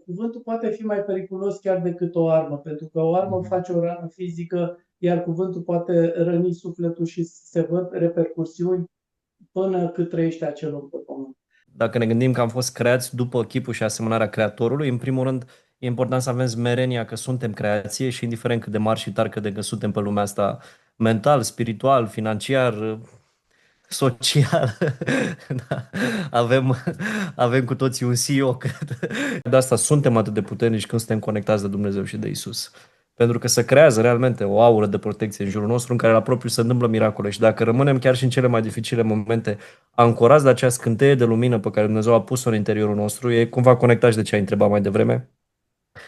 Cuvântul poate fi mai periculos chiar decât o armă, pentru că o armă Mhm. face o rană fizică, iar cuvântul poate răni sufletul și se văd repercursiuni până cât trăiește acel om pe pământ. Dacă ne gândim că am fost creați după chipul și asemănarea Creatorului, în primul rând e important să avem smerenia că suntem creație și indiferent cât de mari și tari credem că suntem pe lumea asta, mental, spiritual, financiar, social, da, avem cu toții un CEO, cred. De asta suntem atât de puternici când suntem conectați de Dumnezeu și de Isus. Pentru că se creează realmente o aură de protecție în jurul nostru în care la propriu se întâmplă miracole și dacă rămânem chiar și în cele mai dificile momente ancorați de acea scânteie de lumină pe care Dumnezeu a pus-o în interiorul nostru, e cumva conectat și de ce ai întrebat mai devreme,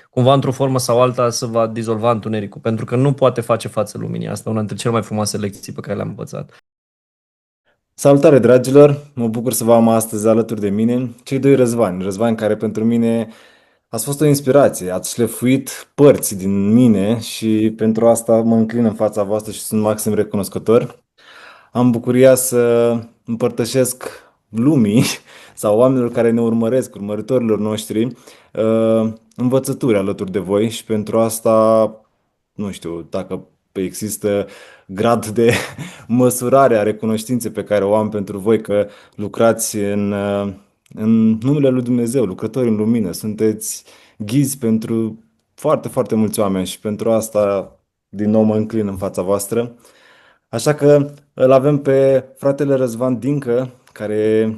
cumva într-o formă sau alta se va dizolva întunericul, pentru că nu poate face față luminii. Asta e una dintre cele mai frumoase lecții pe care le-am învățat. Salutare, dragilor! Mă bucur să vă am astăzi alături de mine cei doi Răzvani. Răzvani care pentru mine ați fost o inspirație, ați șlefuit părți din mine și pentru asta mă înclin în fața voastră și sunt maxim recunoscător. Am bucuria să împărtășesc lumii sau oamenilor care ne urmăresc, urmăritorilor noștri, învățături alături de voi și pentru asta nu știu dacă există grad de măsurare a recunoștinței pe care o am pentru voi că lucrați în numele lui Dumnezeu, lucrători în lumină, sunteți ghizi pentru foarte, foarte mulți oameni și pentru asta din nou mă înclin în fața voastră. Așa că îl avem pe fratele Răzvan Dincă, care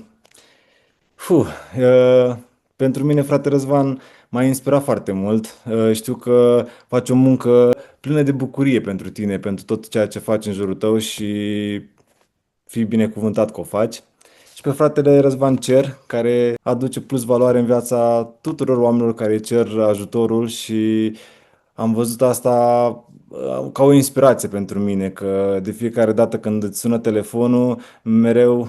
Fuh, uh, pentru mine, frate Răzvan, m-a inspirat foarte mult. Știu că faci o muncă plină de bucurie pentru tine, pentru tot ceea ce faci în jurul tău și fii binecuvântat că o faci. Și pe fratele Răzvan Cer, care aduce plus valoare în viața tuturor oamenilor care îi cer ajutorul și am văzut asta ca o inspirație pentru mine, că de fiecare dată când îți sună telefonul, mereu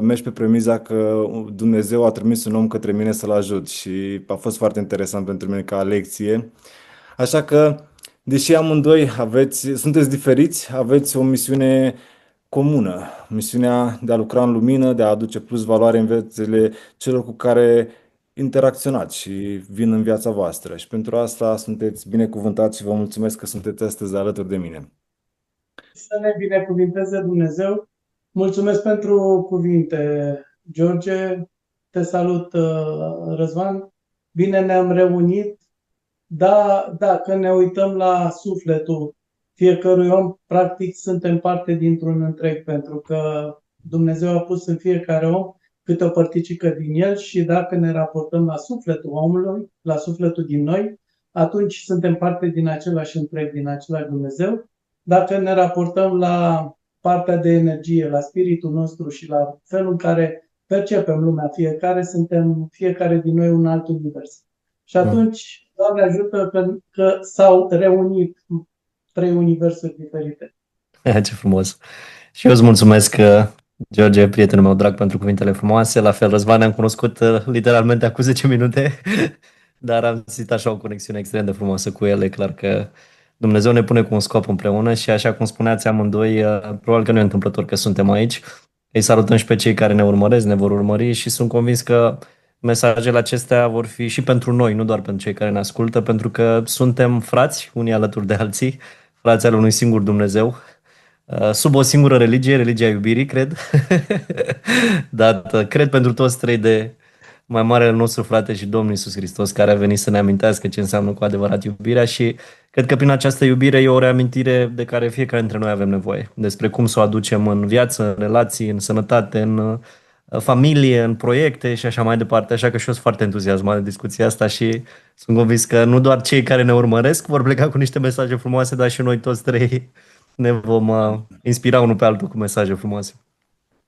mergi pe premiza că Dumnezeu a trimis un om către mine să-l ajut și a fost foarte interesant pentru mine ca lecție. Așa că, deși amândoi sunteți diferiți, aveți o misiune comună, misiunea de a lucra în lumină, de a aduce plus valoare în viețile celor cu care interacționați și vin în viața voastră. Și pentru asta sunteți binecuvântați și vă mulțumesc că sunteți astăzi alături de mine. Să ne binecuvinteze Dumnezeu. Mulțumesc pentru cuvinte, George. Te salut, Răzvan. Bine ne-am reunit. Da, dacă ne uităm la sufletul fiecărui om, practic suntem parte dintr-un întreg, pentru că Dumnezeu a pus în fiecare om câte o părticică din el și dacă ne raportăm la sufletul omului, la sufletul din noi, atunci suntem parte din același întreg, din același Dumnezeu. Dacă ne raportăm la partea de energie, la spiritul nostru și la felul în care percepem lumea fiecare, suntem fiecare din noi un alt univers. Și Mm. atunci, Doamne ajută că s-au reunit trei universuri diferite. Ce frumos. Și eu îți mulțumesc, George, prietenul meu drag, pentru cuvintele frumoase. La fel, Răzvan, ne-am cunoscut literalmente acum 10 minute, dar am simțit așa o conexiune extrem de frumoasă cu el. E clar că Dumnezeu ne pune cu un scop împreună și așa cum spuneați amândoi, probabil că nu e întâmplător că suntem aici. Îi salutăm și pe cei care ne urmăresc, ne vor urmări și sunt convins că mesajele acestea vor fi și pentru noi, nu doar pentru cei care ne ascultă, pentru că suntem frați unii alături de alții, frați al unui singur Dumnezeu, sub o singură religie, religia iubirii, cred. Dar cred pentru toți trei de mai marele nostru frate și Domnul Iisus Hristos, care a venit să ne amintească ce înseamnă cu adevărat iubirea și cred că prin această iubire e o reamintire de care fiecare dintre noi avem nevoie, despre cum să o aducem în viață, în relații, în sănătate, în familie, în proiecte și așa mai departe. Așa că și eu sunt foarte entuziasmat de discuția asta și sunt convins că nu doar cei care ne urmăresc vor pleca cu niște mesaje frumoase, dar și noi toți trei ne vom inspira unul pe altul cu mesaje frumoase.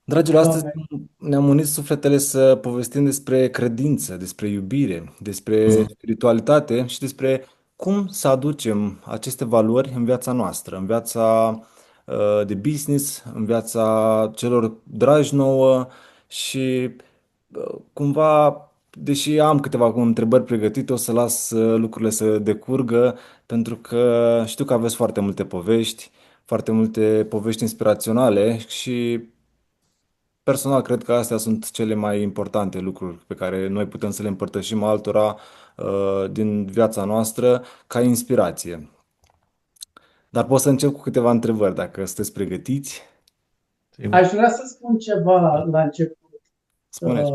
Dragilor, astăzi Doamne, ne-am unit sufletele să povestim despre credință, despre iubire, despre spiritualitate și despre cum să aducem aceste valori în viața noastră, în viața de business, în viața celor dragi nouă și cumva, deși am câteva întrebări pregătite, o să las lucrurile să decurgă pentru că știu că aveți foarte multe povești inspiraționale și personal, cred că astea sunt cele mai importante lucruri pe care noi putem să le împărtășim altora, din viața noastră ca inspirație. Dar pot să încep cu câteva întrebări, dacă sunteți pregătiți. Sigur. Aș vrea să spun ceva la început. Spuneți.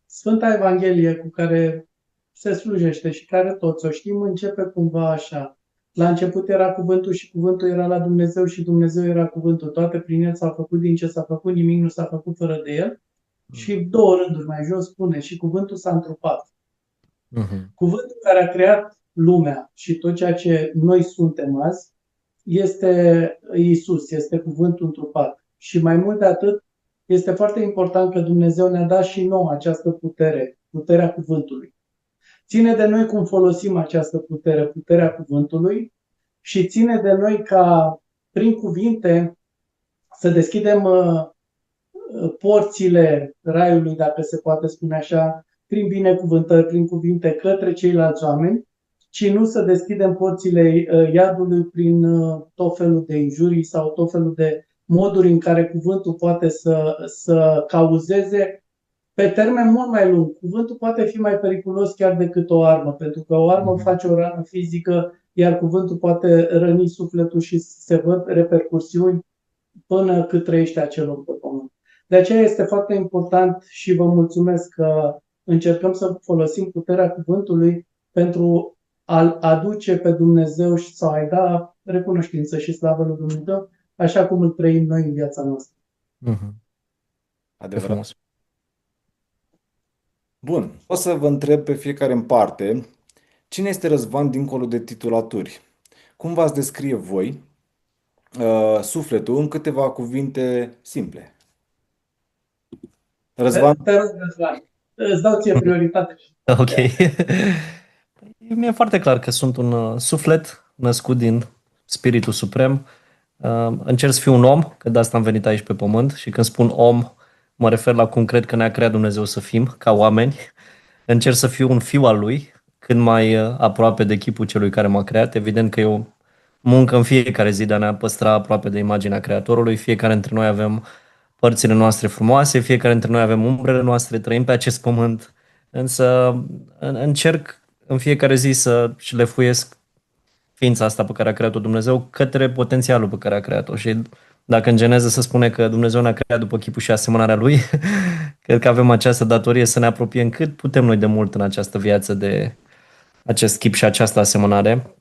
Sfânta Evanghelie cu care se slujește și care toți o știm începe cumva așa. La început era cuvântul și cuvântul era la Dumnezeu și Dumnezeu era cuvântul. Toate prin el s-a făcut, din ce s-a făcut, nimic nu s-a făcut fără de el. Și două rânduri mai jos spune și cuvântul s-a întrupat. Cuvântul care a creat lumea și tot ceea ce noi suntem azi este Iisus, este cuvântul întrupat. Și mai mult de atât, este foarte important că Dumnezeu ne-a dat și nouă această putere, puterea cuvântului. Ține de noi cum folosim această putere, puterea cuvântului, și ține de noi ca prin cuvinte să deschidem porțile raiului, dacă se poate spune așa, prin binecuvântări, prin cuvinte către ceilalți oameni, ci nu să deschidem porțile iadului prin tot felul de injurii sau tot felul de moduri în care cuvântul poate să cauzeze pe termen mult mai lung. Cuvântul poate fi mai periculos chiar decât o armă, pentru că o armă face o rană fizică, iar cuvântul poate răni sufletul și se văd repercursiuni până cât trăiește acel om pe pământ. De aceea este foarte important și vă mulțumesc că încercăm să folosim puterea cuvântului pentru a-L aduce pe Dumnezeu și să a-i da recunoștință și slavă lui Dumnezeu, așa cum îl trăim noi în viața noastră. Adevărat. Frumos. Bun, o să vă întreb pe fiecare în parte, cine este Răzvan dincolo de titulaturi? Cum v-ați descrie voi sufletul în câteva cuvinte simple? Răzvan? Te rog, Răzvan, îți dau ție prioritate. Ok. Mi-e foarte clar că sunt un suflet născut din Spiritul Suprem. Încerc să fiu un om, că de asta am venit aici pe pământ, și când spun om, mă refer la cum cred că ne-a creat Dumnezeu să fim, ca oameni. Încerc să fiu un fiu al Lui, cât mai aproape de chipul celui care m-a creat. Evident că e o muncă în fiecare zi de a ne păstra aproape de imaginea Creatorului. Fiecare dintre noi avem părțile noastre frumoase, fiecare dintre noi avem umbrele noastre, trăim pe acest pământ, însă încerc în fiecare zi să șlefuiesc ființa asta pe care a creat-o Dumnezeu către potențialul pe care a creat-o. Și dacă în Geneză se spune că Dumnezeu ne-a creat după chipul și asemănarea Lui, cred că avem această datorie să ne apropiem cât putem noi de mult în această viață de acest chip și această asemănare.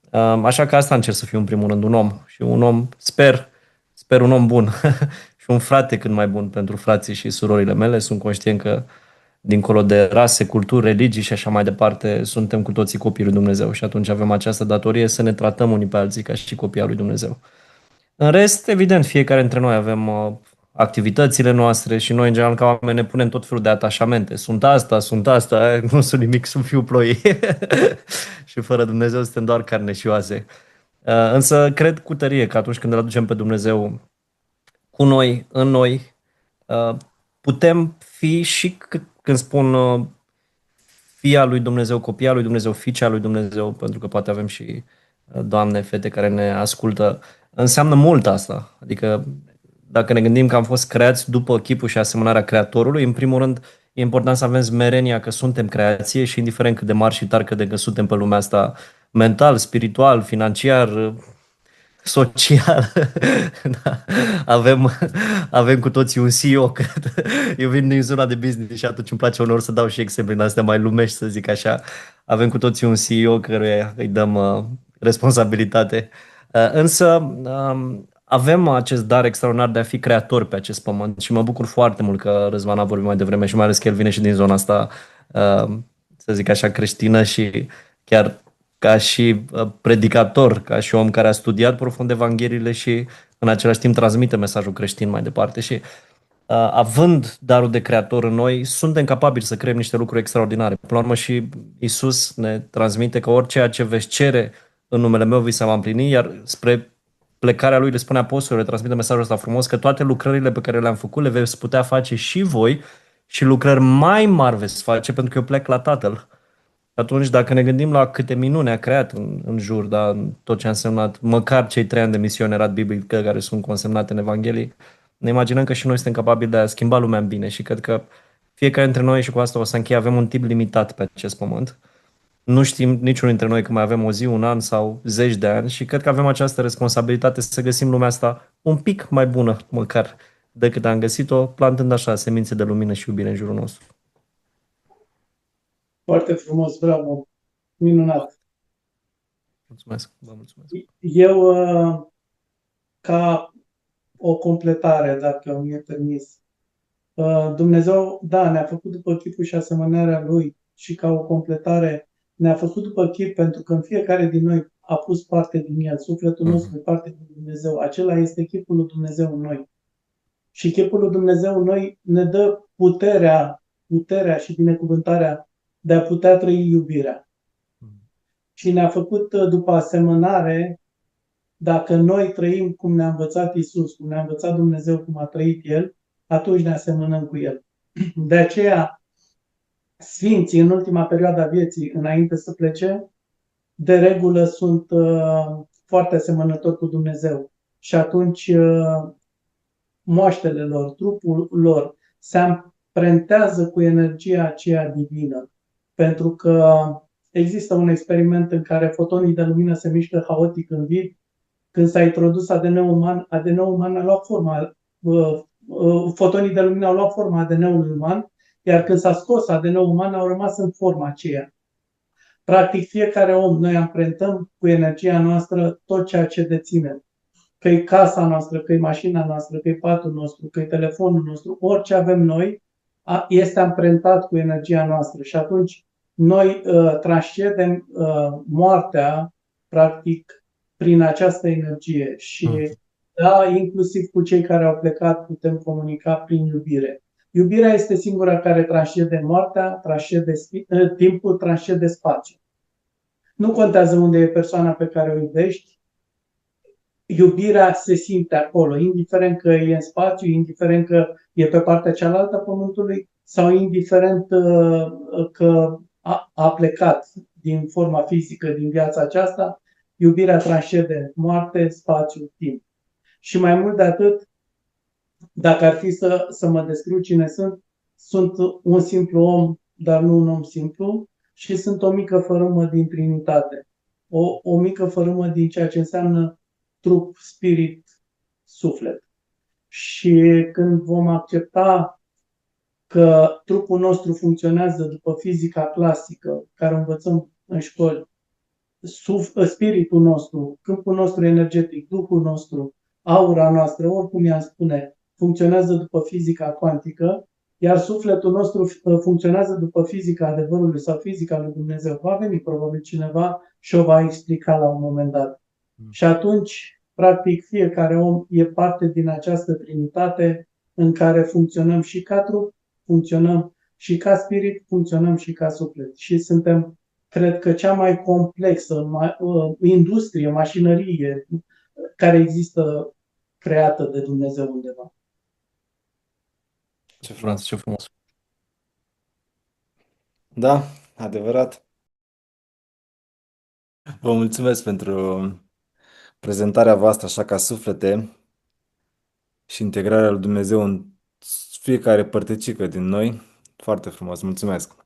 Așa că asta încerc să fiu în primul rând, un om. Și un om, sper un om bun și un frate cât mai bun pentru frații și surorile mele. Sunt conștient că dincolo de rase, culturi, religii și așa mai departe, suntem cu toții copii lui Dumnezeu și atunci avem această datorie să ne tratăm unii pe alții ca și copii al lui Dumnezeu. În rest, evident, fiecare dintre noi avem activitățile noastre și noi, în general, ca oameni, ne punem tot felul de atașamente. Sunt asta, nu sunt nimic, sunt fiul ploii. Și fără Dumnezeu suntem doar carne și oase. Însă cred cu tărie că atunci când îl aducem pe Dumnezeu cu noi, în noi, putem fi și când spun fia lui Dumnezeu, copia lui Dumnezeu, fiicea lui Dumnezeu, pentru că poate avem și doamne, fete care ne ascultă, înseamnă mult asta. Adică dacă ne gândim că am fost creați după chipul și asemănarea Creatorului, în primul rând e important să avem smerenia că suntem creație și indiferent cât de mari și tari credem că suntem pe lumea asta, mental, spiritual, financiar, social, da. Avem cu toții un CEO, cred. Eu vin din zona de business și atunci îmi place uneori să dau și exemple din astea mai lumești, să zic așa. Avem cu toții un CEO căruia îi dăm responsabilitate. Însă avem acest dar extraordinar de a fi creatori pe acest pământ și mă bucur foarte mult că Răzvan a vorbit mai devreme și mai ales că el vine și din zona asta, să zic așa, creștină și chiar ca și predicator, ca și om care a studiat profund Evangheliile și în același timp transmite mesajul creștin mai departe și având darul de creator în noi, suntem capabili să creăm niște lucruri extraordinare. Până la urmă și Iisus ne transmite că orice ce veți cere în numele meu vi se va împlini, iar spre plecarea lui le spune apostolul, le transmite mesajul ăsta frumos, că toate lucrările pe care le-am făcut le veți putea face și voi și lucrări mai mari veți face pentru că eu plec la Tatăl. Atunci, dacă ne gândim la câte minuni a creat în jur, da, în tot ce a însemnat, măcar cei 3 ani de misionerat biblic care sunt consemnate în Evanghelii, ne imaginăm că și noi suntem capabili de a schimba lumea în bine și cred că fiecare dintre noi, și cu asta o să închei, avem un timp limitat pe acest pământ. nu știm niciunul dintre noi că mai avem o zi, un an sau zeci de ani și cred că avem această responsabilitate să găsim lumea asta un pic mai bună, măcar decât am găsit-o, plantând așa semințe de lumină și iubire în jurul nostru. Foarte frumos, bravo, minunat. Mulțumesc, vă mulțumesc. Eu, ca o completare, dacă mi-e permis, Dumnezeu, da, ne-a făcut după chipul și asemănarea Lui și ca o completare ne-a făcut după chip pentru că în fiecare din noi a pus parte din El, sufletul nostru e parte din Dumnezeu. Acela este chipul lui Dumnezeu în noi. Și chipul lui Dumnezeu în noi ne dă puterea și binecuvântarea de a putea trăi iubirea. Și ne-a făcut după asemănare, dacă noi trăim cum ne-a învățat Isus, cum ne-a învățat Dumnezeu, cum a trăit El, atunci ne asemănăm cu El. De aceea, sfinții în ultima perioadă a vieții, înainte să plece, de regulă sunt foarte asemănători cu Dumnezeu. Și atunci moaștele lor, trupul lor, se amprentează cu energia aceea divină. Pentru că există un experiment în care fotonii de lumină se mișcă haotic în vid. Când s-a introdus ADN-ul uman a luat forma, fotonii de lumină au luat forma ADN-ului uman, iar când s-a scos ADN-ul uman, au rămas în forma aceea. Practic, fiecare om, noi amprentăm cu energia noastră tot ceea ce deținem. Că-i casa noastră, că-i mașina noastră, că-i patul nostru, că-i telefonul nostru, orice avem noi, este amprentat cu energia noastră. Și atunci noi transcedem moartea, practic, prin această energie. Și da, inclusiv cu cei care au plecat putem comunica prin iubire. Iubirea este singura care transcede moartea, transcede timpul, transcede spațiul. Nu contează unde e persoana pe care o iubești, iubirea se simte acolo, indiferent că e în spațiu, indiferent că e pe partea cealaltă a pământului sau indiferent că a plecat din forma fizică, din viața aceasta, iubirea transcede moarte, spațiu, timp. Și mai mult de atât, dacă ar fi să mă descriu cine sunt un simplu om, dar nu un om simplu, și sunt o mică fărâmă din Trinitate. O mică fărâmă din ceea ce înseamnă trup, spirit, suflet. Și când vom accepta că trupul nostru funcționează după fizica clasică, care o învățăm în școli, spiritul nostru, câmpul nostru energetic, duhul nostru, aura noastră, oricum i-am spune, funcționează după fizica cuantică, iar sufletul nostru funcționează după fizica adevărului sau fizica lui Dumnezeu. Va veni probabil cineva și o va explica la un moment dat. Și atunci, practic, fiecare om e parte din această trinitate în care funcționăm și ca trup, funcționăm și ca spirit, funcționăm și ca suflet. Și suntem, cred că, cea mai complexă industrie, mașinărie care există creată de Dumnezeu undeva. Ce frumos, ce frumos. Da, adevărat. Vă mulțumesc pentru prezentarea voastră așa ca suflete și integrarea lui Dumnezeu în fiecare părticică din noi. Foarte frumos, mulțumesc.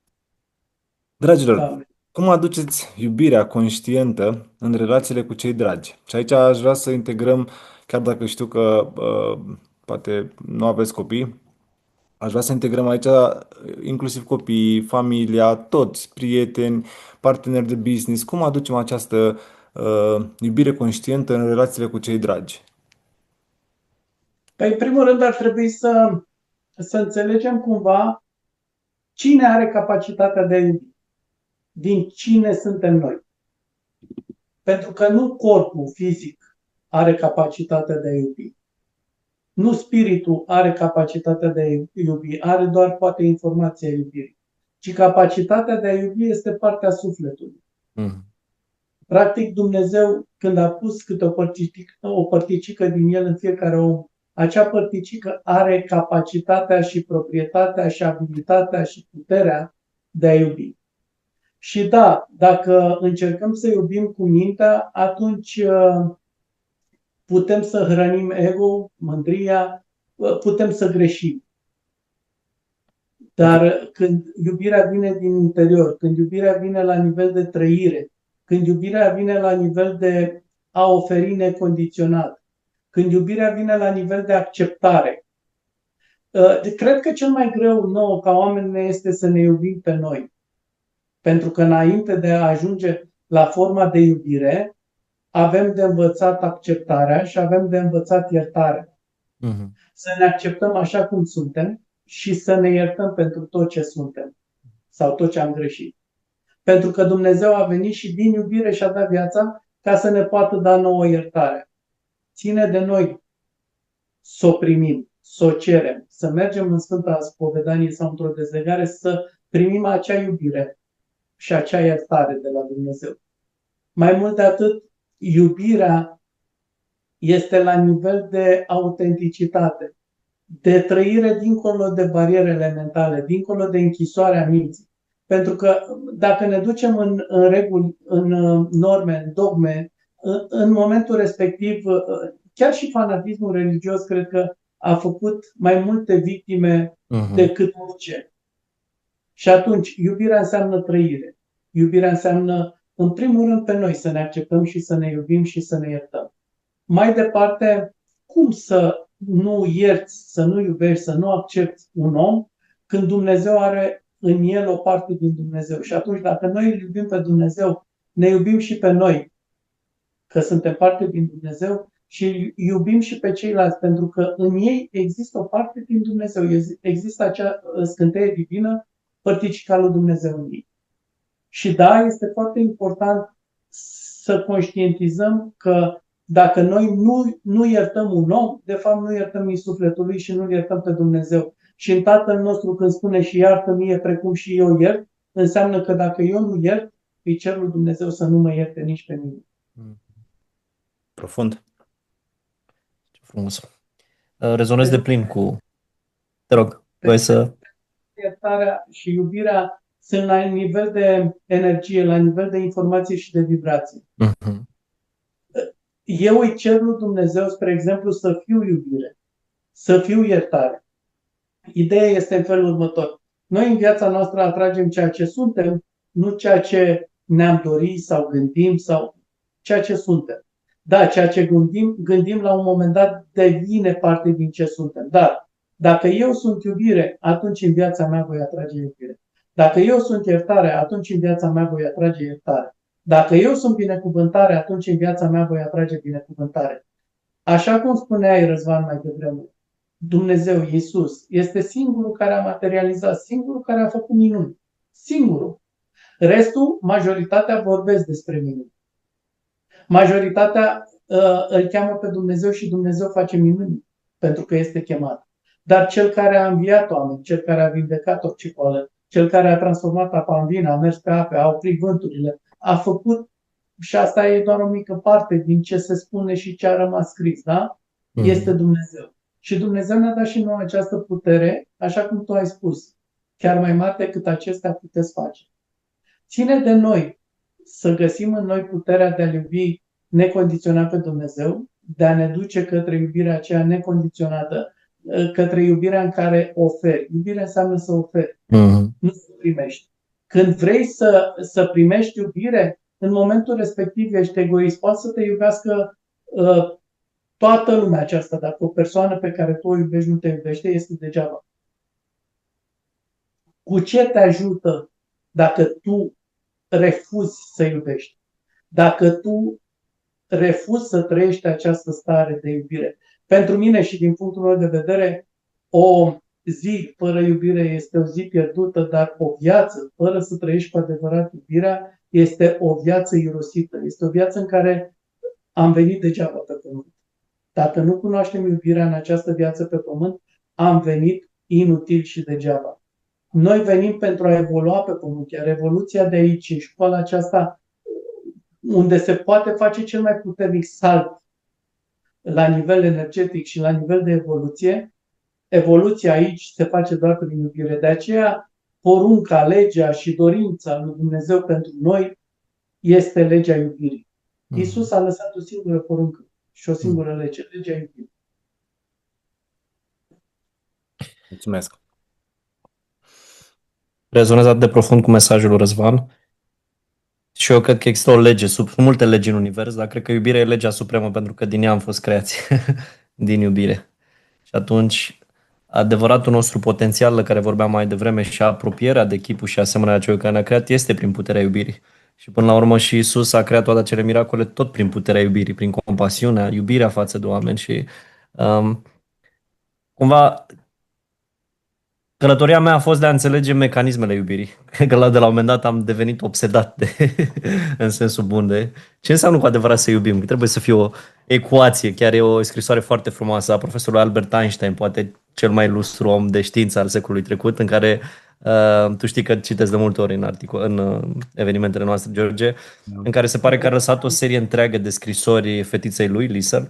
Dragilor, Da. cum aduceți iubirea conștientă în relațiile cu cei dragi? Și aici aș vrea să integrăm, chiar dacă știu că poate nu aveți copii, aș vrea să integrăm aici inclusiv copiii, familia, toți, prieteni, parteneri de business. Cum aducem această iubire conștientă în relațiile cu cei dragi? Păi, în primul rând, ar trebui să înțelegem cumva cine are capacitatea de a iubi. Din cine suntem noi. Pentru că nu corpul fizic are capacitatea de a iubi. Nu spiritul are capacitatea de a iubi, are doar poate informația iubirii. Ci capacitatea de a iubi este partea sufletului. Practic Dumnezeu, când a pus câte o părticică din el în fiecare om, acea părticică are capacitatea și proprietatea și abilitatea și puterea de a iubi. Și da, dacă încercăm să iubim cu mintea, atunci putem să hrănim ego, mândria, putem să greșim. Dar când iubirea vine din interior, când iubirea vine la nivel de trăire, când iubirea vine la nivel de a oferi necondiționat, când iubirea vine la nivel de acceptare, cred că cel mai greu nouă ca oameni ne este să ne iubim pe noi. Pentru că înainte de a ajunge la forma de iubire, avem de învățat acceptarea și avem de învățat iertarea. Mhm. Să ne acceptăm așa cum suntem și să ne iertăm pentru tot ce suntem sau tot ce am greșit. Pentru că Dumnezeu a venit și din iubire și-a dat viața ca să ne poată da nouă iertare. Ține de noi să o primim, să o cerem, să mergem în Sfânta Spovedanie sau într-o dezlegare să primim acea iubire și acea iertare de la Dumnezeu. Mai mult de atât, iubirea este la nivel de autenticitate, de trăire dincolo de barierele mentale, dincolo de închisoarea minții. Pentru că dacă ne ducem în reguli, în norme, în dogme, în momentul respectiv, chiar și fanatismul religios cred că a făcut mai multe victime decât orice. Și atunci, iubirea înseamnă trăire. Iubirea înseamnă, în primul rând, pe noi să ne acceptăm și să ne iubim și să ne iertăm. Mai departe, cum să nu ierți, să nu iubești, să nu accepti un om când Dumnezeu are în el o parte din Dumnezeu? Și atunci, dacă noi îl iubim pe Dumnezeu, ne iubim și pe noi, că suntem parte din Dumnezeu, și iubim și pe ceilalți, pentru că în ei există o parte din Dumnezeu. Există acea scânteie divină, părticica lui Dumnezeu în ei. Și da, este foarte important să conștientizăm că dacă noi nu iertăm un om, de fapt nu iertăm nici sufletul lui și nu iertăm pe Dumnezeu. Și în Tatăl nostru când spune și iartă mie precum și eu iert, înseamnă că dacă eu nu iert, îi cer lui Dumnezeu să nu mă ierte nici pe mine. Profund. Ce frumos. Rezonez de plin cu... Te rog, voi să... Iertarea și iubirea sunt la nivel de energie, la nivel de informație și de vibrație. Eu îi cer lui Dumnezeu, spre exemplu, să fiu iubire, să fiu iertare. Ideea este în felul următor. Noi în viața noastră atragem ceea ce suntem, nu ceea ce ne-am dorit sau gândim sau ceea ce suntem. Da, ceea ce gândim la un moment dat devine parte din ce suntem. Dar dacă eu sunt iubire, atunci în viața mea voi atrage iubire. Dacă eu sunt iertare, atunci în viața mea voi atrage iertare. Dacă eu sunt binecuvântare, atunci în viața mea voi atrage binecuvântare. Așa cum spuneai, Răzvan, mai devreme, Dumnezeu, Iisus, este singurul care a materializat, singurul care a făcut minuni. Singurul. Restul, majoritatea vorbesc despre minuni. Majoritatea îl cheamă pe Dumnezeu și Dumnezeu face minuni, pentru că este chemat. Dar cel care a înviat oameni, cel care a vindecat orice boală, cel care a transformat apa în vin, a mers pe ape, a oprit vânturile, a făcut, și asta e doar o mică parte din ce se spune și ce a rămas scris, da? Este Dumnezeu. Și Dumnezeu ne-a dat și nouă această putere, așa cum tu ai spus, chiar mai mare decât acestea puteți face. Ține de noi să găsim în noi puterea de a iubi necondiționat pe Dumnezeu, de a ne duce către iubirea aceea necondiționată, către iubirea în care oferi. Iubirea înseamnă să oferi, nu să primești. Când vrei să primești iubire, în momentul respectiv ești egoist. Poate să te iubească toată lumea aceasta, dacă o persoană pe care tu o iubești nu te iubește, este degeaba. Cu ce te ajută dacă tu refuzi să iubești? Dacă tu refuzi să trăiești această stare de iubire? Pentru mine și din punctul meu de vedere, o zi fără iubire este o zi pierdută, dar o viață fără să trăiești cu adevărat iubirea este o viață irosită. Este o viață în care am venit degeaba pe pământ. Dacă nu cunoaștem iubirea în această viață pe pământ, am venit inutil și degeaba. Noi venim pentru a evolua pe pământ, iar evoluția de aici, școala aceasta, unde se poate face cel mai puternic salt la nivel energetic și la nivel de evoluție, evoluția aici se face doar prin iubire. De aceea, porunca, legea și dorința lui Dumnezeu pentru noi este legea iubirii. Iisus a lăsat o singură poruncă și o singură lege, legea iubirii. Mulțumesc. rezonez atât de profund cu mesajul lui Răzvan și eu cred că există o lege, sunt multe legi în univers, dar cred că iubirea e legea supremă pentru că din ea am fost creați, din iubire. Și atunci, adevăratul nostru potențial de care vorbeam mai devreme și apropierea de chipul și asemănarea celui care ne-a creat este prin puterea iubirii. Și până la urmă și Isus a creat toate acele miracole tot prin puterea iubirii, prin compasiunea, iubirea față de oameni și cumva călătoria mea a fost de a înțelege mecanismele iubirii. Cred că de la un moment dat am devenit obsedat în sensul bun de ce înseamnă cu adevărat să iubim. Trebuie să fie o ecuație, chiar e o scrisoare foarte frumoasă a profesorului Albert Einstein, poate cel mai ilustru om de știință al secolului trecut, în care tu știi că citesc de multe ori în evenimentele noastre, George, în care se pare că a lăsat o serie întreagă de scrisori fetiței lui, Lisa,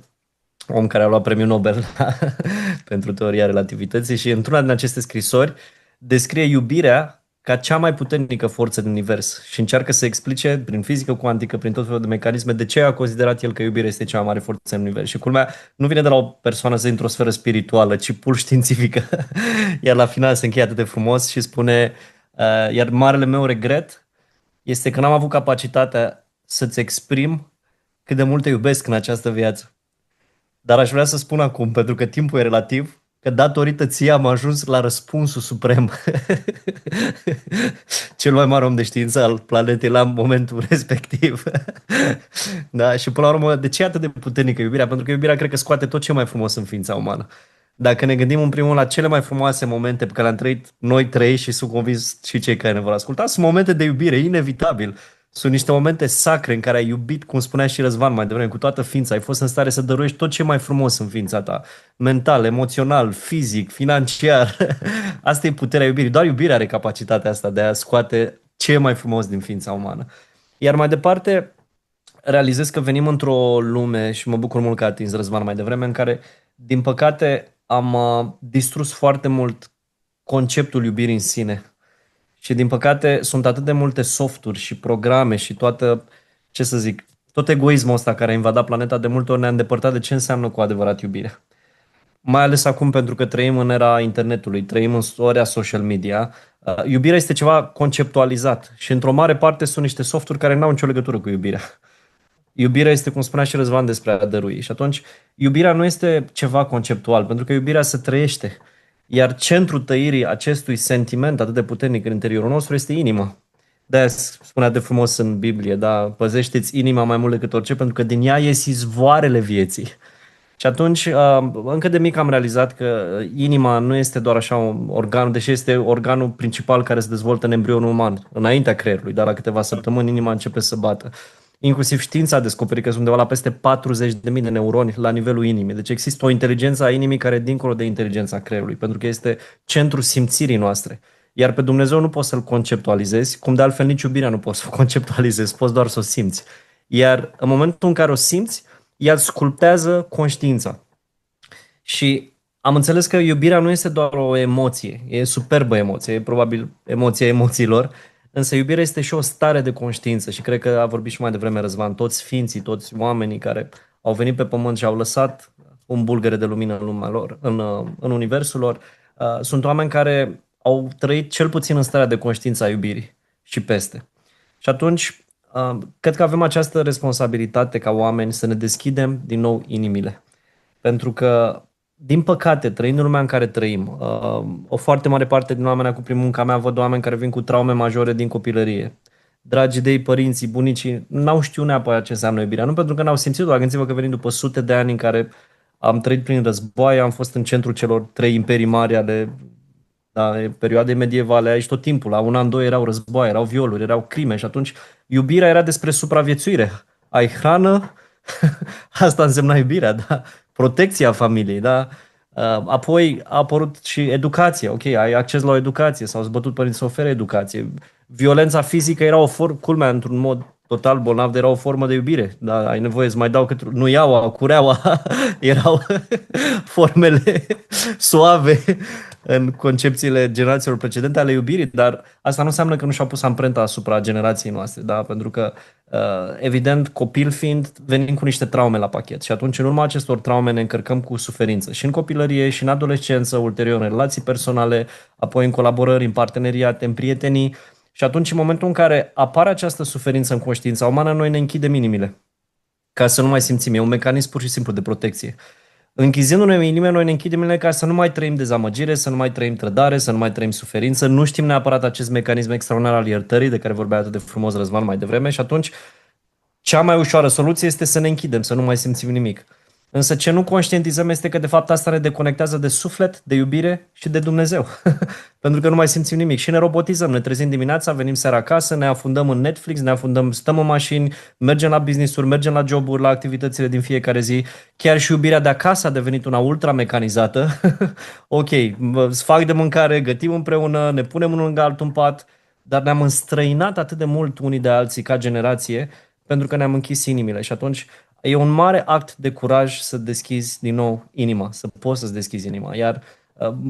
om care a luat premiul Nobel pentru teoria relativității și într-una din aceste scrisori descrie iubirea ca cea mai puternică forță din univers și încearcă să explice prin fizică cuantică, prin tot felul de mecanisme, de ce a considerat el că iubirea este cea mai mare forță în univers. Și culmea nu vine de la o persoană să intre o sferă spirituală, ci pur științifică. Iar la final se încheie atât de frumos și spune iar marele meu regret este că n-am avut capacitatea să-ți exprim cât de mult te iubesc în această viață. Dar aș vrea să spun acum, pentru că timpul e relativ, că datorită ție am ajuns la răspunsul suprem. Cel mai mare om de știință al planetei la momentul respectiv. Da? Și până la urmă, de ce e atât de puternică iubirea? Pentru că iubirea cred că scoate tot ce mai frumos în ființa umană. Dacă ne gândim în primul rând la cele mai frumoase momente pe care le-am trăit noi trei și sunt convins și cei care ne vor asculta, sunt momente de iubire, inevitabil. Sunt niște momente sacre în care ai iubit, cum spunea și Răzvan mai devreme, cu toată ființa. Ai fost în stare să dăruiești tot ce mai frumos în ființa ta. Mental, emoțional, fizic, financiar. Asta e puterea iubirii. Doar iubirea are capacitatea asta de a scoate ce e mai frumos din ființa umană. Iar mai departe, realizez că venim într-o lume, și mă bucur mult că a atins Răzvan mai devreme, în care, din păcate, am distrus foarte mult conceptul iubirii în sine. Și din păcate sunt atât de multe softuri și programe și toată, ce să zic, tot egoismul ăsta care a invadat planeta de multe ori ne-a îndepărtat de ce înseamnă cu adevărat iubirea. Mai ales acum pentru că trăim în era internetului, trăim în era social media. Iubirea este ceva conceptualizat și într-o mare parte sunt niște softuri care n-au nicio legătură cu iubirea. Iubirea este, cum spunea și Răzvan, despre a dărui. Și atunci, iubirea nu este ceva conceptual, pentru că iubirea se trăiește. Iar centrul tăirii acestui sentiment atât de puternic în interiorul nostru este inima. De-aia spunea de frumos în Biblie, da, păzește-ți inima mai mult decât orice, pentru că din ea ies izvoarele vieții. Și atunci, încă de mic am realizat că inima nu este doar așa un organ, deși este organul principal care se dezvoltă în embrionul uman, înaintea creierului, dar la câteva săptămâni inima începe să bată. Inclusiv știința a descoperit că sunt undeva la peste 40.000 de neuroni la nivelul inimii. Deci există o inteligență a inimii care e dincolo de inteligența creierului, pentru că este centrul simțirii noastre. Iar pe Dumnezeu nu poți să-L conceptualizezi, cum de altfel nici iubirea nu poți să o conceptualizezi, poți doar să o simți. Iar în momentul în care o simți, ea sculptează conștiința. Și am înțeles că iubirea nu este doar o emoție, e superbă emoție, e probabil emoția emoțiilor, însă iubirea este și o stare de conștiință și cred că a vorbit și mai devreme Răzvan, toți sfinții, toți oamenii care au venit pe pământ și au lăsat un bulgăre de lumină în lumea lor, în universul lor, sunt oameni care au trăit cel puțin în starea de conștiință a iubirii și peste. Și atunci, cred că avem această responsabilitate ca oameni să ne deschidem din nou inimile. Pentru că, din păcate, trăind în lumea în care trăim, o foarte mare parte din oameni, acum prin munca mea, văd oameni care vin cu traume majore din copilărie. Dragii de ei, părinții, bunicii, n-au știut neapărat ce înseamnă iubirea. Nu pentru că n-au simțit-o, dar gândiți-vă că venim după sute de ani în care am trăit prin războaie, am fost în centrul celor trei imperii mari ale perioadei medievale, aici tot timpul, la un an, doi erau războaie, erau violuri, erau crime și atunci iubirea era despre supraviețuire. Ai hrană, asta însemna iubirea, da? Protecția familiei, da? Apoi a apărut și educația, ok, ai acces la o educație, s-au zbătut părinți să ofere educație. Violența fizică era o formă, culmea, într-un mod total bolnav, era o formă de iubire, da? Ai nevoie să mai dau câte, nuiaua, cureaua, erau formele suave în concepțiile generațiilor precedente ale iubirii, dar asta nu înseamnă că nu și-au pus amprenta asupra generației noastre, da? Pentru că, evident, copil fiind, venim cu niște traume la pachet și atunci, în urma acestor traume, ne încărcăm cu suferință și în copilărie, și în adolescență, ulterior, în relații personale, apoi în colaborări, în parteneriate, în prietenii. Și atunci, în momentul în care apare această suferință în conștiința umană, noi ne închidem inimile ca să nu mai simțim. E un mecanism pur și simplu de protecție. Închizându-ne inime, noi ne închidem inimile ca să nu mai trăim dezamăgire, să nu mai trăim trădare, să nu mai trăim suferință. Nu știm neapărat acest mecanism extraordinar al iertării, de care vorbea atât de frumos Răzvan mai devreme, și atunci cea mai ușoară soluție este să ne închidem, să nu mai simțim nimic. Însă ce nu conștientizăm este că de fapt asta ne deconectează de suflet, de iubire și de Dumnezeu. Pentru că nu mai simțim nimic și ne robotizăm, ne trezim dimineața, venim seara acasă, ne afundăm în Netflix, ne afundăm, stăm în mașini, mergem la business-uri, mergem la joburi, la activitățile din fiecare zi. Chiar și iubirea de acasă a devenit una ultra mecanizată. Ok, îți fac de mâncare, gătim împreună, ne punem unul lângă altul în pat, dar ne-am înstrăinat atât de mult unii de alții ca generație pentru că ne-am închis inimile și atunci e un mare act de curaj să deschizi din nou inima, să poți să-ți deschizi inima. Iar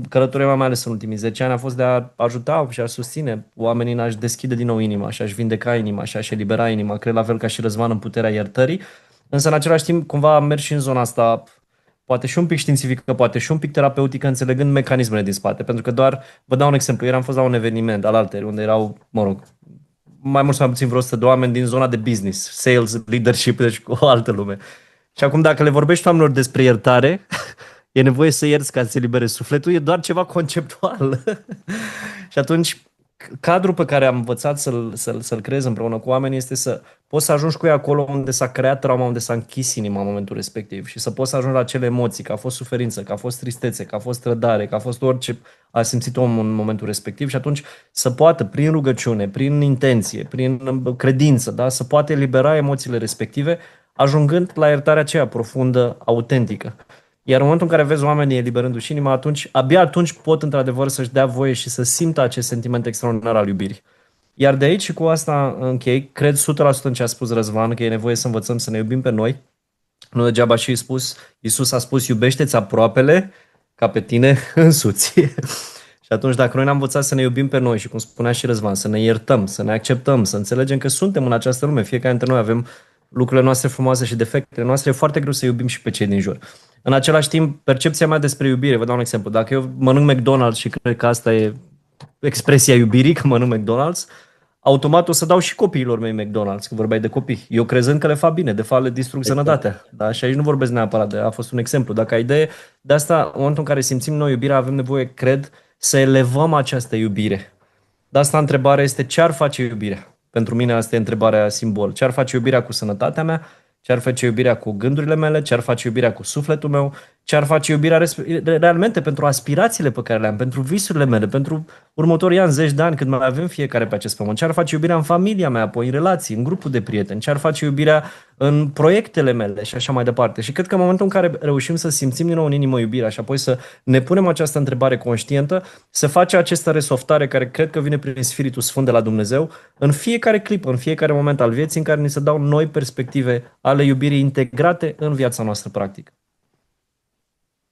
călătoria mea, mai ales în ultimii 10 ani, a fost de a ajuta și a susține oamenii în a-și deschide din nou inima și a-și vindeca inima și a-și elibera inima. Cred la fel ca și Răzvan în puterea iertării. Însă în același timp cumva am mers și în zona asta poate și un pic științifică, poate și un pic terapeutică, înțelegând mecanismele din spate. Pentru că doar, vă dau un exemplu, ieri am fost la un eveniment alaltăieri, unde erau, mă rog, mai mult sau mai puțin vreo 100 de oameni din zona de business, sales, leadership, deci cu o altă lume. Și acum dacă le vorbești oamenilor despre iertare, e nevoie să ierți ca să-ți eliberezi sufletul, e doar ceva conceptual. Și atunci cadrul pe care am învățat să-l creez împreună cu oamenii este să poți să ajungi cu ei acolo unde s-a creat trauma, unde s-a închis inima în momentul respectiv și să poți să ajungi la acele emoții, că a fost suferință, că a fost tristețe, că a fost trădare, că a fost orice a simțit omul în momentul respectiv și atunci să poată, prin rugăciune, prin intenție, prin credință, da, să poate elibera emoțiile respective, ajungând la iertarea aceea profundă, autentică. Iar în momentul în care vezi oamenii eliberându-și inima, abia atunci pot într-adevăr să-și dea voie și să simtă acest sentiment extraordinar al iubirii. Iar de aici și cu asta închei, cred 100% în ce a spus Răzvan, că e nevoie să învățăm să ne iubim pe noi. Nu degeaba și Iisus a spus, iubește-ți aproapele ca pe tine însuți. Și atunci dacă noi n-am învățat să ne iubim pe noi și cum spunea și Răzvan, să ne iertăm, să ne acceptăm, să înțelegem că suntem în această lume, fiecare dintre noi avem lucrurile noastre frumoase și defectele noastre, e foarte greu să iubim și pe cei din jur. În același timp, percepția mea despre iubire, vă dau un exemplu, dacă eu mănânc McDonald's și cred că asta e expresia iubirii, că mănânc McDonald's, automat o să dau și copiilor mei McDonald's, că vorbeai de copii. Eu crezând că le fac bine, de fapt le distrug sănătatea. Da? Și aici nu vorbesc neapărat de, a fost un exemplu. Dacă ai idee, de asta, în momentul în care simțim noi iubirea, avem nevoie, cred, să elevăm această iubire. De asta întrebarea este ce ar face iubirea? Pentru mine asta e întrebarea simbol. Ce ar face iubirea cu sănătatea mea? Ce ar face iubirea cu gândurile mele? Ce ar face iubirea cu sufletul meu? Ce ar face iubirea realmente pentru aspirațiile pe care le am, pentru visurile mele, pentru următorii ani, zeci de ani, când mai avem fiecare pe acest pământ? Ce ar face iubirea în familia mea, apoi în relații, în grupul de prieteni? Ce ar face iubirea în proiectele mele și așa mai departe? Și cred că în momentul în care reușim să simțim din nou în inimă iubirea și apoi să ne punem această întrebare conștientă, să face această resoftare care cred că vine prin Spiritul Sfânt de la Dumnezeu în fiecare clipă, în fiecare moment al vieții în care ni se dau noi perspective ale iubirii integrate în viața noastră practică.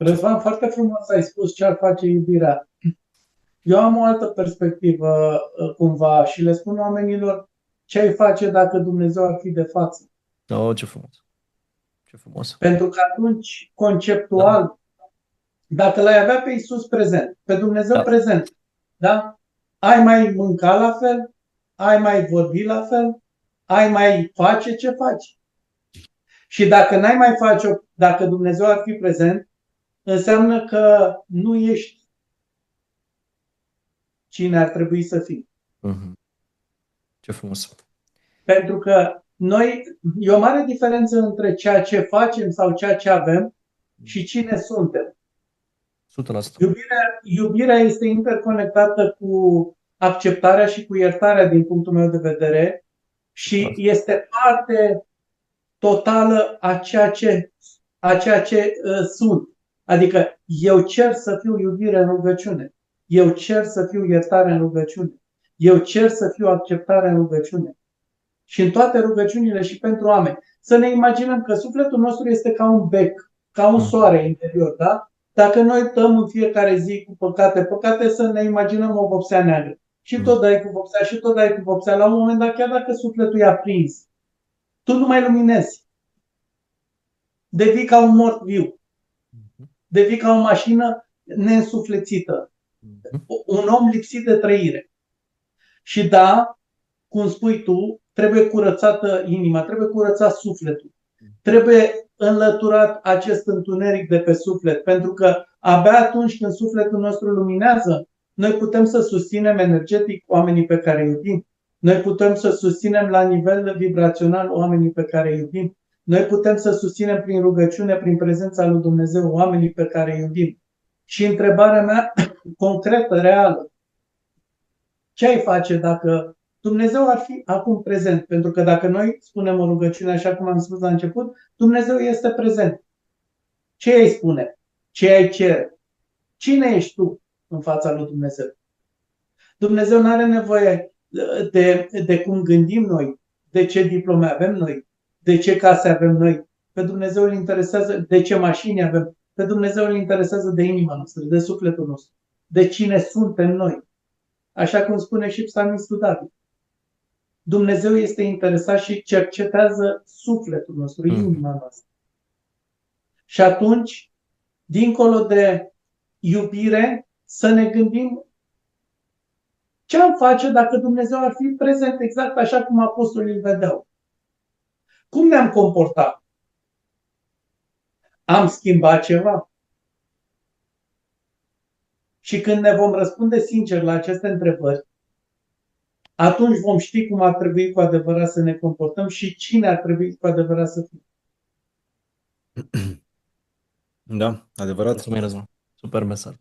Răzvan, foarte frumos ai spus ce ar face iubirea. Eu am o altă perspectivă cumva și le spun oamenilor ce ai face dacă Dumnezeu ar fi de față. Oh, ce frumos! Ce frumos! Pentru că atunci, conceptual, dacă l-ai avea pe Iisus prezent, pe Dumnezeu prezent, da? Ai mai mânca la fel, ai mai vorbi la fel, ai mai face ce faci. Și dacă n-ai mai face, dacă Dumnezeu ar fi prezent, înseamnă că nu ești cine ar trebui să fii. Ce frumos! Pentru că e o mare diferență între ceea ce facem sau ceea ce avem și cine suntem. 100%. Iubirea este interconectată cu acceptarea și cu iertarea din punctul meu de vedere și este parte totală a ceea ce sunt. Adică eu cer să fiu iubire în rugăciune. Eu cer să fiu iertare în rugăciune. Eu cer să fiu acceptare în rugăciune. Și în toate rugăciunile și pentru oameni. Să ne imaginăm că sufletul nostru este ca un bec, ca un soare interior, da? Dacă noi dăm în fiecare zi cu păcate, să ne imaginăm o vopsea neagră. Și tot dai cu vopsea, și tot dai cu vopsea. La un moment dat, chiar dacă sufletul e aprins, tu nu mai luminezi. Devii ca un mort viu. Devii ca o mașină neînsuflețită. Un om lipsit de trăire. Și da, cum spui tu, trebuie curățată inima, trebuie curățat sufletul. Trebuie înlăturat acest întuneric de pe suflet, pentru că abia atunci când sufletul nostru luminează, noi putem să susținem energetic oamenii pe care îi iubim. Noi putem să susținem la nivel vibrațional oamenii pe care îi iubim. Noi putem să susținem prin rugăciune, prin prezența lui Dumnezeu, oamenii pe care îi iubim. Și întrebarea mea concretă, reală, ce ai face dacă Dumnezeu ar fi acum prezent? Pentru că dacă noi spunem o rugăciune, așa cum am spus la început, Dumnezeu este prezent. Ce ai spune? Ce ai cere? Cine ești tu în fața lui Dumnezeu? Dumnezeu nu are nevoie de cum gândim noi, de ce diplome avem noi, de ce case avem noi. Pe Dumnezeu îl interesează de ce mașini avem. Pe Dumnezeu îl interesează de inima noastră, de sufletul nostru, de cine suntem noi. Așa cum spune și psalmistul David. Dumnezeu este interesat și cercetează sufletul nostru, inima noastră. Și atunci, dincolo de iubire, să ne gândim ce am face dacă Dumnezeu ar fi prezent exact așa cum apostolii îl vedeau. Cum ne-am comportat? Am schimbat ceva? Și când ne vom răspunde sincer la aceste întrebări, atunci vom ști cum ar trebui cu adevărat să ne comportăm și cine ar trebui cu adevărat să fim. Da, adevărat. Mulțumim, Răzvan. Super mesaj.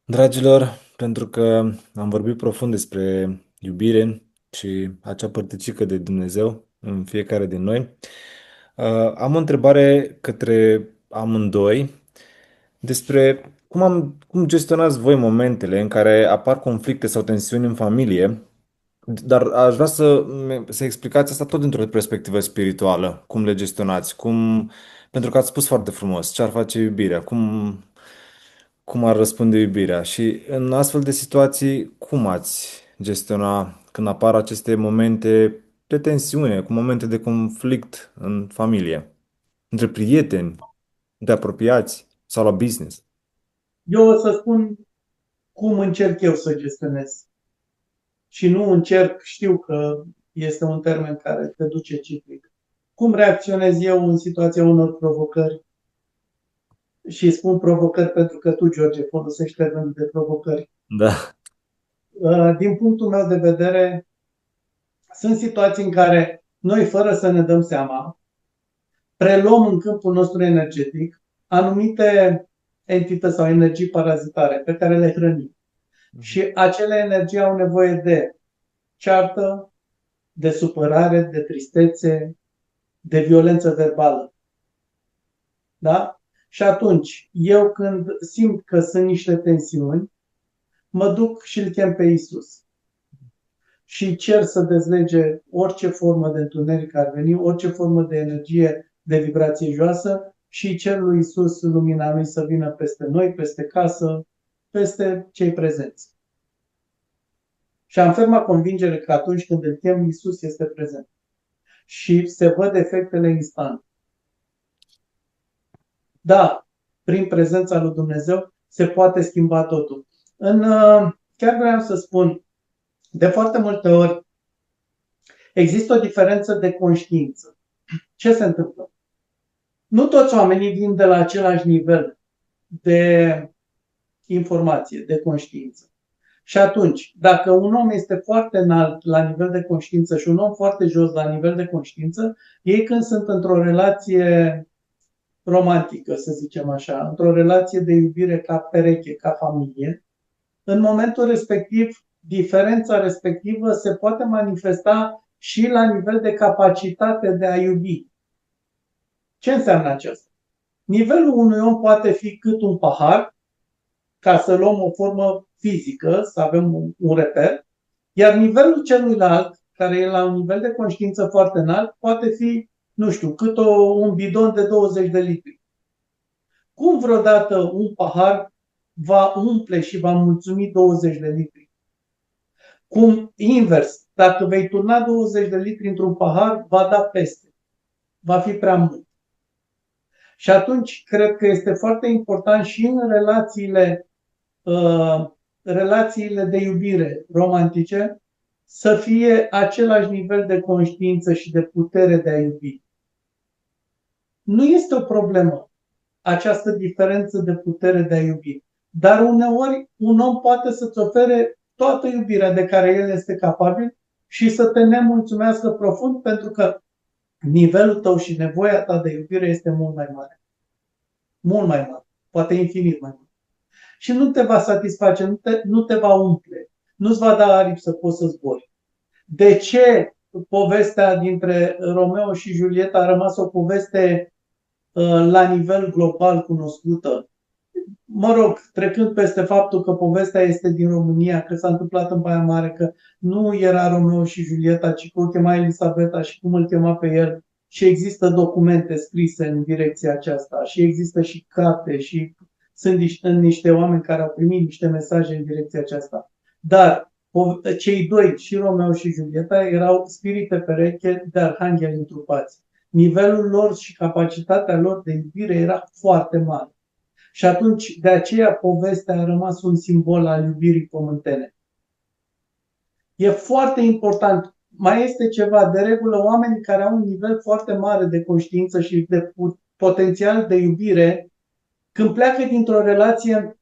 Dragilor, pentru că am vorbit profund despre iubire și acea părticică de Dumnezeu în fiecare din noi, am o întrebare către amândoi despre cum gestionați voi momentele în care apar conflicte sau tensiuni în familie, dar aș vrea să explicați asta tot dintr-o perspectivă spirituală, cum le gestionați, pentru că ați spus foarte frumos ce ar face iubirea, cum ar răspunde iubirea și în astfel de situații, cum ați gestiona când apar aceste momente de tensiune, cu momente de conflict în familie, între prieteni, de apropiați sau la business? Eu o să spun cum încerc eu să gestionez. Și nu încerc, știu că este un termen care te duce ciclic. Cum reacționez eu în situația unor provocări? Și spun provocări pentru că tu, George, folosești termenul de provocări. Da. Din punctul meu de vedere, sunt situații în care noi, fără să ne dăm seama, preluăm în câmpul nostru energetic anumite entități sau energii parazitare pe care le hrănim. Și acele energii au nevoie de ceartă, de supărare, de tristețe, de violență verbală. Da? Și atunci, eu când simt că sunt niște tensiuni, mă duc și îl chem pe Iisus. Și cer să dezlege orice formă de întuneric ar veni, orice formă de energie, de vibrație joasă și cer lui Iisus lumina lui să vină peste noi, peste casă, peste cei prezenți. Și am ferma convingere că atunci când îl chem, Iisus este prezent. Și se văd efectele instant. Da, prin prezența lui Dumnezeu se poate schimba totul. Chiar vreau să spun, de foarte multe ori există o diferență de conștiință. Ce se întâmplă? Nu toți oamenii vin de la același nivel de informație, de conștiință. Și atunci, dacă un om este foarte înalt la nivel de conștiință și un om foarte jos la nivel de conștiință, ei când sunt într-o relație romantică, să zicem așa, într-o relație de iubire ca pereche, ca familie, în momentul respectiv, diferența respectivă se poate manifesta și la nivel de capacitate de a iubi. Ce înseamnă aceasta? Nivelul unui om poate fi cât un pahar, ca să luăm o formă fizică, să avem un reper, iar nivelul celuilalt, care e la un nivel de conștiință foarte înalt, poate fi nu știu, un bidon de 20 de litri. Cum vreodată un pahar va umple și va mulțumi 20 de litri? Cum invers, dacă vei turna 20 de litri într-un pahar, va da peste. Va fi prea mult. Și atunci cred că este foarte important și în relațiile de iubire romantice să fie același nivel de conștiință și de putere de a iubi. Nu este o problemă această diferență de putere de a iubi, dar uneori un om poate să-ți ofere toată iubirea de care el este capabil și să te nemulțumească profund pentru că nivelul tău și nevoia ta de iubire este mult mai mare. Mult mai mare. Poate infinit mai mare. Și nu te va satisface, nu te va umple, nu-ți va da aripi să poți să zbori. De ce povestea dintre Romeo și Julieta a rămas o poveste la nivel global cunoscută? Mă rog, trecând peste faptul că povestea este din România, că s-a întâmplat în Baia Mare, că nu era Romeo și Julieta, ci că o chema Elisabeta și cum îl chema pe el. Și există documente scrise în direcția aceasta și există și carte și sunt niște oameni care au primit niște mesaje în direcția aceasta. Dar cei doi, și Romeo și Julieta, erau spirite pereche de arhangheli întrupați. Nivelul lor și capacitatea lor de iubire era foarte mare. Și atunci, de aceea, povestea a rămas un simbol al iubirii pământene. E foarte important. Mai este ceva, de regulă, oamenii care au un nivel foarte mare de conștiință și de potențial de iubire, când pleacă dintr-o relație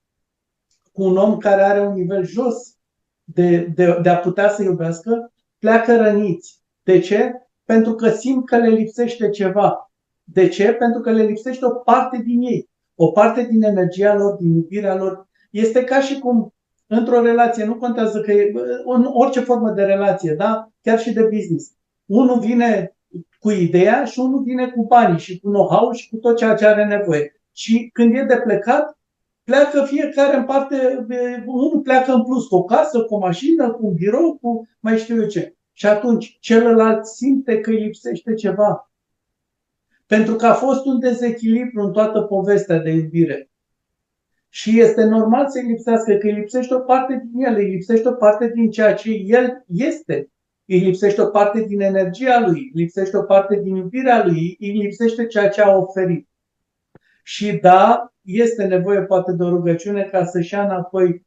cu un om care are un nivel jos de a putea să iubească, pleacă răniți. De ce? Pentru că simt că le lipsește ceva. De ce? Pentru că le lipsește o parte din ei. O parte din energia lor, din iubirea lor. Este ca și cum într-o relație, nu contează că e în orice formă de relație, da? Chiar și de business. Unul vine cu ideea și unul vine cu banii și cu know-how și cu tot ceea ce are nevoie. Și când e de plecat, pleacă fiecare în parte, unul pleacă în plus cu o casă, cu o mașină, cu un birou, cu mai știu eu ce. Și atunci celălalt simte că îi lipsește ceva. Pentru că a fost un dezechilibru în toată povestea de iubire. Și este normal să-i lipsească, că îi lipsește o parte din el, îi lipsește o parte din ceea ce el este. Îi lipsește o parte din energia lui, îi lipsește o parte din iubirea lui, îi lipsește ceea ce a oferit. Și da, este nevoie poate de o rugăciune ca să-și ia înapoi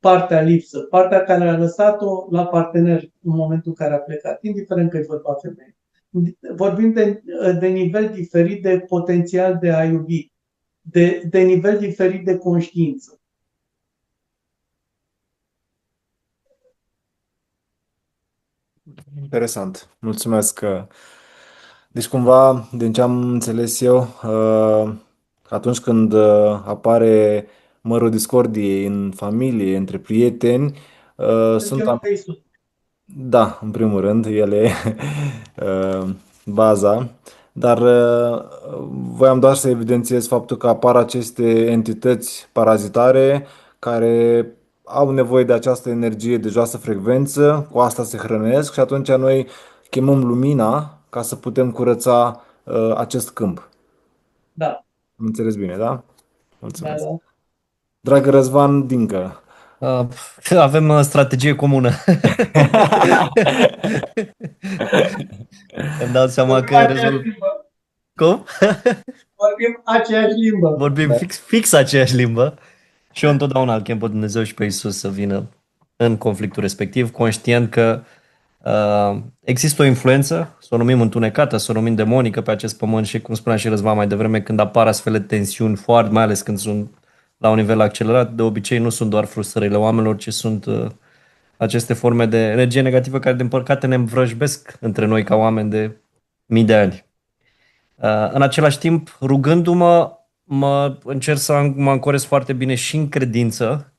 partea lipsă, partea care a lăsat-o la partener în momentul în care a plecat, indiferent că e bărbat femeie. Vorbim de nivel diferit de potențial de a iubi, de nivel diferit de conștiință. Interesant. Mulțumesc. Deci cumva, din ce am înțeles eu, atunci când apare mărul discordiei în familie, între prieteni, sunt... Mergem pe Iisus. Da, în primul rând, el e baza, dar voiam doar să evidențiez faptul că apar aceste entități parazitare care au nevoie de această energie de joasă frecvență, cu asta se hrănesc și atunci noi chemăm lumina ca să putem curăța acest câmp. Da, Am înțeles bine, da? da, Mulțumesc. da. Dragă Răzvan Dincă. Avem strategie comună. Îmi dau seama Vorbim că aceeași limbă. Cum? Vorbim aceeași limbă. Vorbim fix aceeași limbă. Și eu întotdeauna îl chem pe Dumnezeu și pe Iisus să vină în conflictul respectiv, conștient că există o influență, să o numim întunecată, să o numim demonică pe acest pământ și, cum spunea și Răzvan mai devreme, când apar astfel de tensiuni foarte, mai ales când sunt la un nivel accelerat, de obicei nu sunt doar frustrările oamenilor, ci sunt aceste forme de energie negativă care, din păcate, ne învrăjbesc între noi ca oameni de mii de ani. În același timp, rugându-mă, încerc să mă ancorez foarte bine și în credință,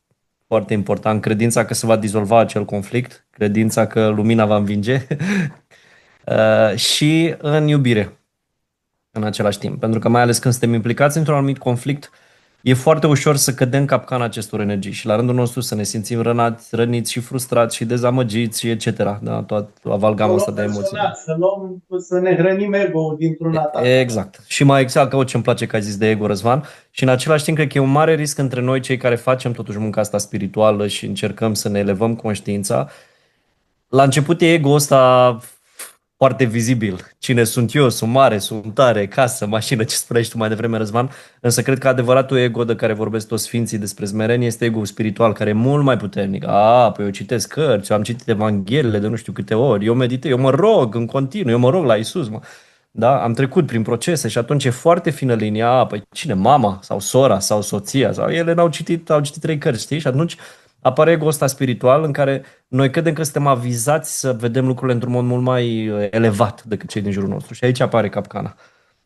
foarte important, credința că se va dizolva acel conflict, credința că lumina va învinge și în iubire în același timp. Pentru că mai ales când suntem implicați într-un anumit conflict, e foarte ușor să cădem în capcana acestor energii și la rândul nostru să ne simțim răniți și frustrați și dezamăgiți și etc. Da? Toată Să o avalgama asta luăm de emoții. personal, să ne hrănim ego dintr-un atac. Exact. Și mai exact, că ce îmi place că ai zis de ego, Răzvan, și în același timp cred că e un mare risc între noi, cei care facem totuși munca asta spirituală și încercăm să ne elevăm conștiința. La început e ego ăsta foarte vizibil. Cine sunt eu? Sunt mare, sunt tare, casă, mașină, ce spuneai tu mai devreme, Răzvan. Însă cred că adevăratul ego de care vorbesc toți sfinții despre smerenie este ego spiritual, care e mult mai puternic. Păi eu citesc cărți, eu am citit Evangheliile de nu știu câte ori, eu meditez, eu mă rog în continuu, eu mă rog la Isus, mă. Da? Am trecut prin procese și atunci e foarte fină linia. Păi cine? Mama sau sora sau soția sau ele au citit 3 cărți, știi? Și atunci apare ego ăsta spiritual în care noi credem că suntem avizați să vedem lucrurile într-un mod mult mai elevat decât cei din jurul nostru. Și aici apare capcana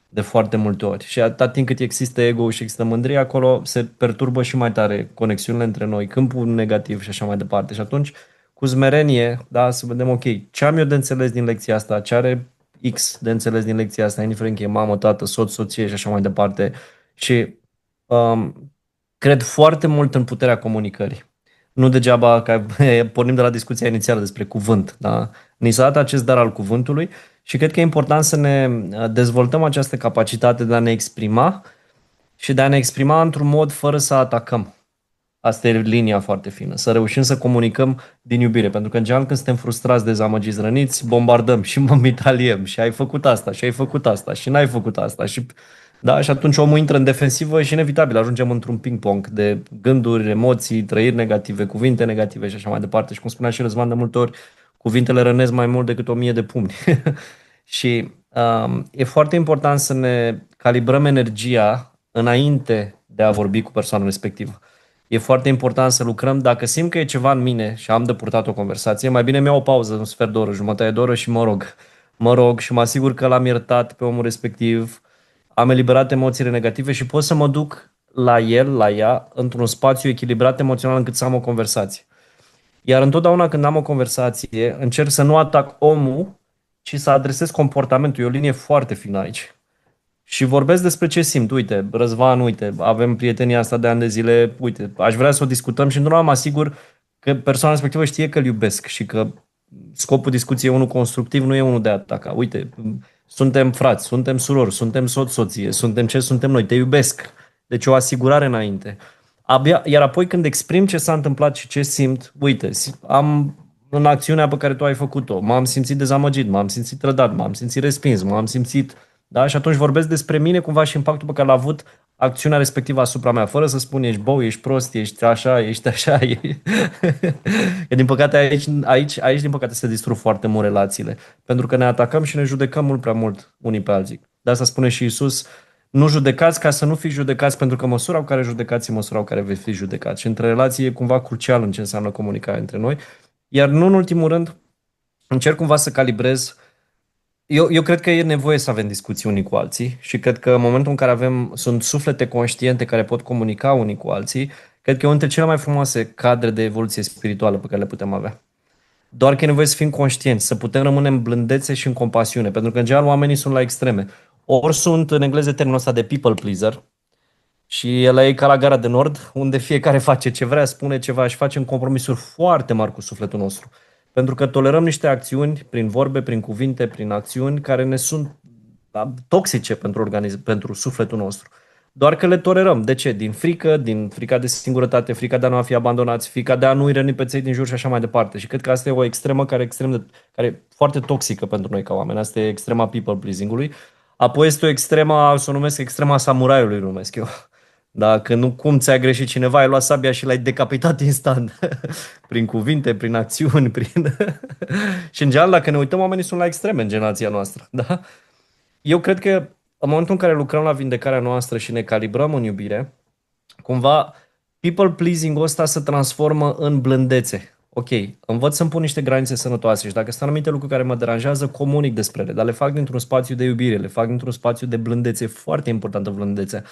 de foarte multe ori. Și atât timp cât există ego și există mândrie, acolo se perturbă și mai tare conexiunile între noi, câmpul negativ și așa mai departe. Și atunci, cu smerenie, da, să vedem, ok, ce am eu de înțeles din lecția asta, ce are X de înțeles din lecția asta, indiferent că e mamă, tată, soț, soție și așa mai departe. Și cred foarte mult în puterea comunicării. Nu degeaba că pornim de la discuția inițială despre cuvânt. Da? Ni s-a dat acest dar al cuvântului și cred că e important să ne dezvoltăm această capacitate de a ne exprima și de a ne exprima într-un mod fără să atacăm. Asta e linia foarte fină. Să reușim să comunicăm din iubire. Pentru că în general când suntem frustrați, dezamăgiți, răniți, bombardăm și mitaliem și ai făcut asta și ai făcut asta și n-ai făcut asta. Și atunci omul intră în defensivă și inevitabil ajungem într-un ping-pong de gânduri, emoții, trăiri negative, cuvinte negative și așa mai departe. Și cum spunea și Răzvan de multe ori, cuvintele rănesc mai mult decât 1000 de pumni. Și e foarte important să ne calibrăm energia înainte de a vorbi cu persoana respectivă. E foarte important să lucrăm. Dacă simt că e ceva în mine și am de purtat o conversație, mai bine mi iau o pauză, un sfert de oră, jumătate de oră și mă rog. Mă rog și mă asigur că l-am iertat pe omul respectiv, am eliberat emoțiile negative și pot să mă duc la el, la ea, într-un spațiu echilibrat emoțional încât să am o conversație. Iar întotdeauna când am o conversație, încerc să nu atac omul, ci să adresez comportamentul. E o linie foarte fină aici. Și vorbesc despre ce simt. Uite, Răzvan, uite, avem prietenia asta de ani de zile, uite, aș vrea să o discutăm și întotdeauna mă asigur că persoana respectivă știe că îl iubesc și că scopul discuției e unul constructiv, nu e unul de a ataca. Uite, suntem frați, suntem surori, suntem soție, suntem ce suntem noi, te iubesc. Deci o asigurare înainte. Iar apoi când exprim ce s-a întâmplat și ce simt, uite, am în acțiunea pe care tu ai făcut-o, m-am simțit dezamăgit, m-am simțit trădat, m-am simțit respins, m-am simțit. Da? Și atunci vorbesc despre mine cumva și impactul pe care l-a avut acțiunea respectivă asupra mea, fără să spun ești bou, ești prost, ești așa. Că din păcate aici din păcate se distrug foarte mult relațiile, pentru că ne atacăm și ne judecăm mult prea mult unii pe alții. De asta spune și Isus, nu judecați ca să nu fiți judecați, pentru că măsura cu care judecați e măsura cu care veți fi judecați. Și între relații e cumva crucial în ce înseamnă comunicarea între noi. Iar nu în ultimul rând, încerc cumva să calibrez. Eu cred că e nevoie să avem discuții unii cu alții și cred că în momentul în care sunt suflete conștiente care pot comunica unii cu alții, cred că e unul dintre cele mai frumoase cadre de evoluție spirituală pe care le putem avea. Doar că e nevoie să fim conștienți, să putem rămâne în blândețe și în compasiune, pentru că în general oamenii sunt la extreme. Ori sunt, în engleză termenul ăsta de people pleaser, și el e ca la Gara de Nord, unde fiecare face ce vrea, spune ceva și facem compromisuri foarte mari cu sufletul nostru. Pentru că tolerăm niște acțiuni prin vorbe, prin cuvinte, prin acțiuni care ne sunt toxice pentru sufletul nostru. Doar că le tolerăm. De ce? Din frica de singurătate, frica de a nu fi abandonați, frica de a nu-i răni pe cei din jur și așa mai departe. Și cred că asta e o extremă care e foarte toxică pentru noi ca oameni. Asta e extrema people pleasing-ului. Apoi este o extremă, să o numesc extrema samuraiului, numesc eu. Dacă nu, cum ți-a greșit cineva, ai luat sabia și l-ai decapitat instant. Prin cuvinte, prin acțiuni, Și în general, dacă ne uităm, oamenii sunt la extreme în generația noastră. Da? Eu cred că în momentul în care lucrăm la vindecarea noastră și ne calibrăm în iubire, cumva people pleasing-ul ăsta se transformă în blândețe. Ok, învăț să-mi pun niște granițe sănătoase și dacă sunt anumite lucruri care mă deranjează, comunic despre ele, dar le fac dintr-un spațiu de iubire, le fac dintr-un spațiu de blândețe, foarte importantă blândețe.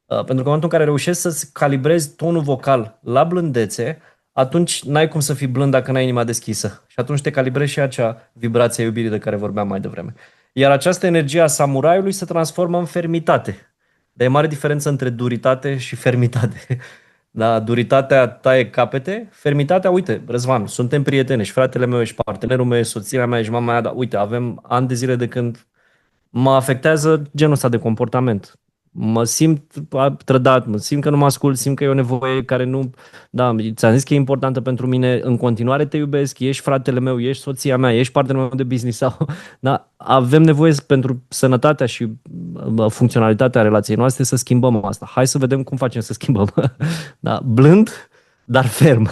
Pentru că în momentul în care reușești să calibrezi tonul vocal la blândețe, atunci n-ai cum să fii blând dacă n-ai inima deschisă. Și atunci te calibrezi și acea vibrație a iubirii de care vorbeam mai devreme. Iar această energie a samuraiului se transformă în fermitate. Dar e mare diferență între duritate și fermitate. Da, duritatea taie capete, fermitatea, uite, Răzvan, suntem prieteni, ești fratele meu, ești partenerul meu, ești soția mea, ești mama mea, dar uite, avem ani de zile de când mă afectează genul ăsta de comportament. Mă simt trădat, mă simt că nu mă ascult, simt că e o nevoie care nu... Da, ți-am zis că e importantă pentru mine, în continuare te iubesc, ești fratele meu, ești soția mea, ești partenerul meu de business sau... Da, avem nevoie pentru sănătatea și funcționalitatea relației noastre să schimbăm asta. Hai să vedem cum facem să schimbăm. Da, blând, dar ferm.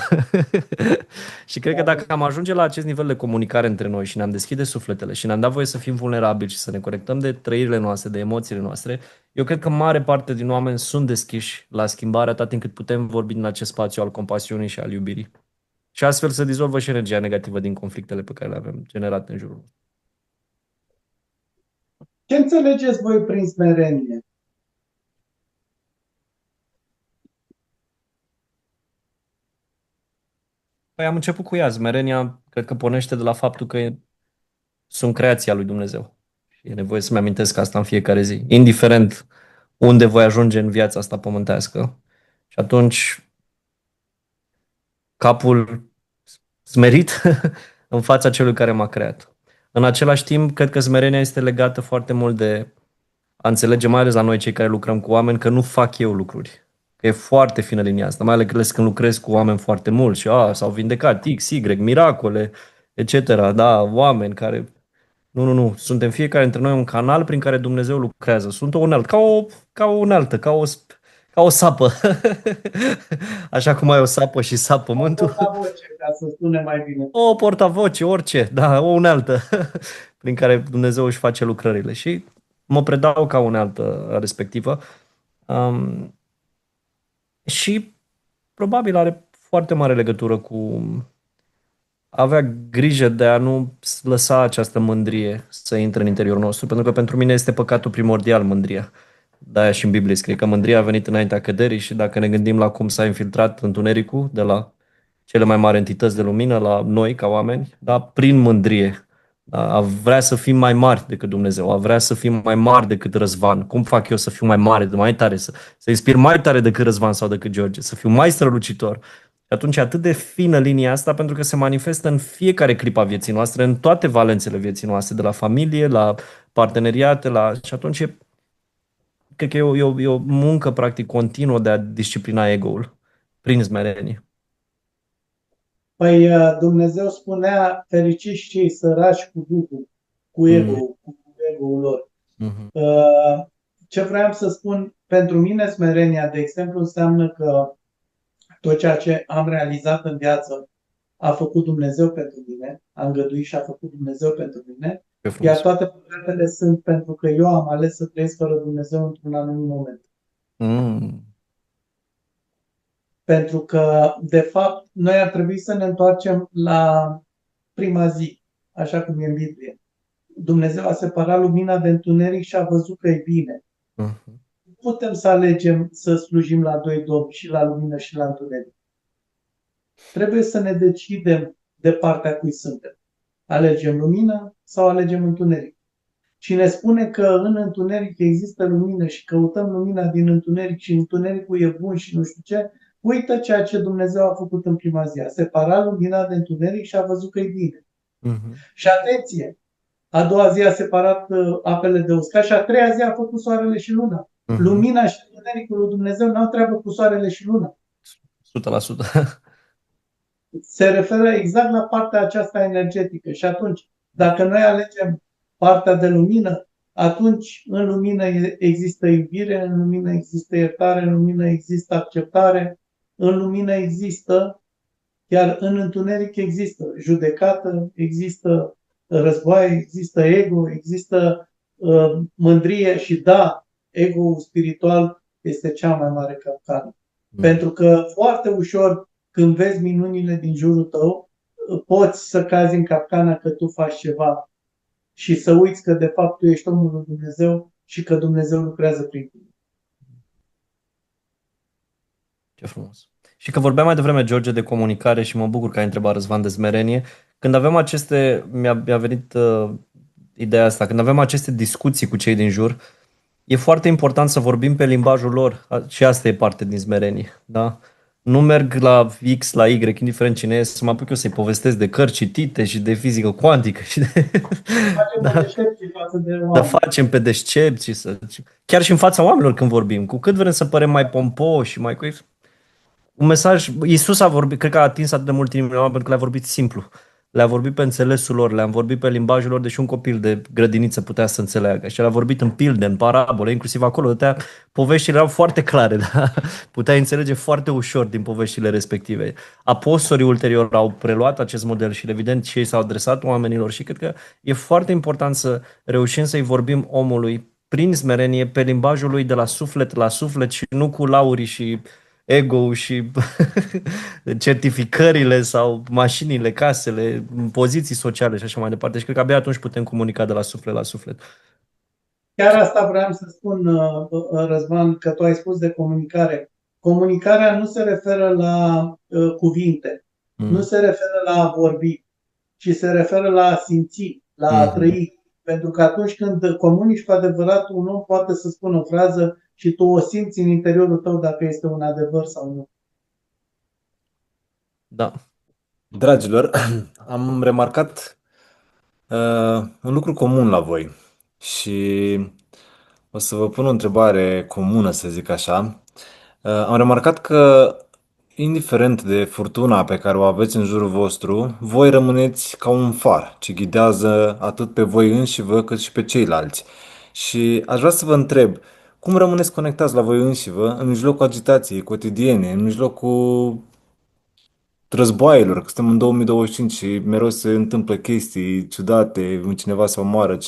Și cred că dacă am ajunge la acest nivel de comunicare între noi și ne-am deschide sufletele și ne-am dat voie să fim vulnerabili și să ne conectăm de trăirile noastre, de emoțiile noastre, eu cred că mare parte din oameni sunt deschiși la schimbare atât timp cât putem vorbi din acest spațiu al compasiunii și al iubirii. Și astfel se dizolvă și energia negativă din conflictele pe care le avem generate în jurul. Ce înțelegeți voi prin smerenie? Păi am început cu ea. Smerenia cred că pornește de la faptul că sunt creația lui Dumnezeu. Și e nevoie să-mi amintesc asta în fiecare zi. Indiferent unde voi ajunge în viața asta pământească. Și atunci capul smerit în fața celui care m-a creat. În același timp, cred că smerenia este legată foarte mult de a înțelege, mai ales la noi cei care lucrăm cu oameni, că nu fac eu lucruri. Că e foarte fină linia asta, mai ales când lucrez cu oameni foarte mulți și s-au vindecat X, Y, miracole, etc. Da, oameni care... Nu. Suntem fiecare dintre noi un canal prin care Dumnezeu lucrează. Sunt o unealtă, ca o unealtă, ca o sapă. Așa cum ai o sapă și sap pământul. Portavoce, ca să spune mai bine. O portavoce, orice, da, o unealtă prin care Dumnezeu își face lucrările. Și mă predau ca unealtă respectivă. Și probabil are foarte mare legătură cu avea grijă de a nu lăsa această mândrie să intre în interiorul nostru, pentru că pentru mine este păcatul primordial mândria. De-aia și în Biblie scrie că mândria a venit înaintea căderii și dacă ne gândim la cum s-a infiltrat întunericul de la cele mai mari entități de lumină la noi ca oameni, da, prin mândrie. Da, a vrea să fim mai mari decât Dumnezeu, a vrea să fim mai mari decât Răzvan. Cum fac eu să fiu mai mare, mai tare, să inspir mai tare decât Răzvan sau decât George, să fiu mai strălucitor? Și atunci e atât de fină linia asta pentru că se manifestă în fiecare clipă a vieții noastre, în toate valențele vieții noastre, de la familie, la parteneriate, și atunci cred că e o muncă practic continuă de a disciplina ego-ul prin smerenie. Păi Dumnezeu spunea fericiți cei săraci cu Duhul, cu ego-ul lor. Ce vreau să spun, pentru mine smerenia, de exemplu, înseamnă că tot ceea ce am realizat în viață a făcut Dumnezeu pentru mine, a îngăduit și a făcut Dumnezeu pentru mine, iar toate păcatele sunt pentru că eu am ales să trăiesc fără Dumnezeu într-un anumit moment. Pentru că, de fapt, noi ar trebui să ne întoarcem la prima zi, așa cum e în Biblie. Dumnezeu a separat lumina de întuneric și a văzut că e bine. Nu putem să alegem să slujim la doi domni, și la lumină și la întuneric. Trebuie să ne decidem de partea cui suntem. Alegem lumină sau alegem întuneric. Cine spune că în întuneric există lumină și căutăm lumina din întuneric și întunericul e bun și nu știu ce, uită ceea ce Dumnezeu a făcut în prima zi. A separat lumina de întuneric și a văzut că e bine. Și atenție! A doua zi a separat apele de uscat și a treia zi a făcut soarele și luna. Lumina și întunericul lui Dumnezeu n-au treabă cu soarele și luna. 100%. Se referă exact la partea aceasta energetică. Și atunci, dacă noi alegem partea de lumină, atunci în lumină există iubire, în lumină există iertare, în lumină există acceptare, în lumină există, iar în întuneric există judecată, există război, există ego, există mândrie și da, ego-ul spiritual este cea mai mare capcană. Pentru că foarte ușor, când vezi minunile din jurul tău, poți să cazi în capcana că tu faci ceva și să uiți că de fapt tu ești omul lui Dumnezeu și că Dumnezeu lucrează prin tine. Ce frumos. Și că vorbeam mai devreme, George, de comunicare și mă bucur că ai întrebat, Răzvan, de smerenie. Când avem mi-a venit ideea asta, când avem aceste discuții cu cei din jur, E foarte important să vorbim pe limbajul lor și asta e parte din smerenie, da? Nu merg la X, la Y, indiferent cine e, să mă apuc eu să-i povestesc de cărți citite și de fizică cuantică și de... Facem pe Da, deștepții față de să oameni. facem pe deștepți, chiar și în fața oamenilor când vorbim. Cu cât vrem să părem mai pompoși și mai... Un mesaj, Iisus a vorbit, cred că a atins atât de mult inimile oamenilor pentru că le-a vorbit simplu. Le-a vorbit pe înțelesul lor, le-a vorbit pe limbajul lor, deși un copil de grădiniță putea să înțeleagă. Și le-a vorbit în pilde, în parabole, inclusiv acolo, poveștile erau foarte clare, da? Putea înțelege foarte ușor din poveștile respective. Apostolii ulterior au preluat acest model și evident și ei s-au adresat oamenilor și cred că e foarte important să reușim să-i vorbim omului prin smerenie, pe limbajul lui de la suflet și nu cu lauri și ego și certificările sau mașinile, casele, poziții sociale și așa mai departe. Și cred că abia atunci putem comunica de la suflet la suflet. Chiar asta vreau să spun, Răzvan, că tu ai spus de comunicare. Comunicarea nu se referă la cuvinte, nu Mm. se referă la a vorbi, ci se referă la a simți, la a trăi. Pentru că atunci când comunici cu adevărat, un om poate să spună o frază și tu o simți în interiorul tău dacă este un adevăr sau nu. Da. Dragilor, am remarcat un lucru comun la voi și o să vă pun o întrebare comună, să zic așa. Am remarcat că, indiferent de furtuna pe care o aveți în jurul vostru, voi rămâneți ca un far ce ghidează atât pe voi înșivă cât și pe ceilalți. Și aș vrea să vă întreb, cum rămâneți conectați la voi înșivă în mijlocul agitației cotidiene, în mijlocul războaielor, că suntem în 2025 și mereu se întâmplă chestii ciudate, cineva se omoară,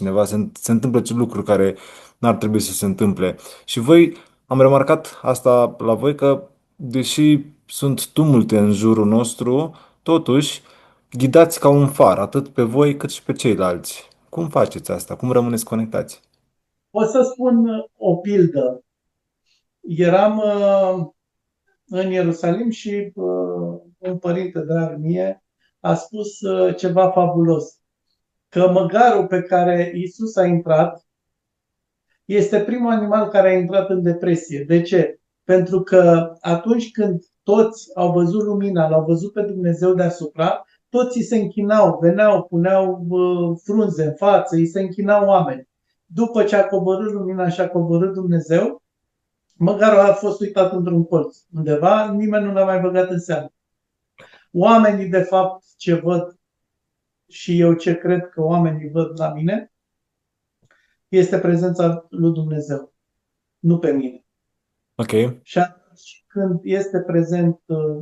se întâmplă lucruri care n-ar trebui să se întâmple. Și voi, am remarcat asta la voi că, deși sunt tumulte în jurul nostru, totuși ghidați ca un far, atât pe voi cât și pe ceilalți. Cum faceți asta? Cum rămâneți conectați? O să spun o pildă. Eram în Ierusalim și un părinte drag mie a spus ceva fabulos. Că măgarul pe care Isus a intrat este primul animal care a intrat în depresie. De ce? Pentru că atunci când toți au văzut lumina, l-au văzut pe Dumnezeu deasupra, toți îi se închinau, veneau, puneau frunze în față, îi se închinau oameni. După ce a coborât lumina și a coborât Dumnezeu, măgarul a fost uitat într-un colț undeva, nimeni nu l-a mai băgat în seamă. Oamenii, de fapt, ce văd și eu ce cred că oamenii văd la mine, este prezența lui Dumnezeu, nu pe mine. Ok. Și atunci când este prezent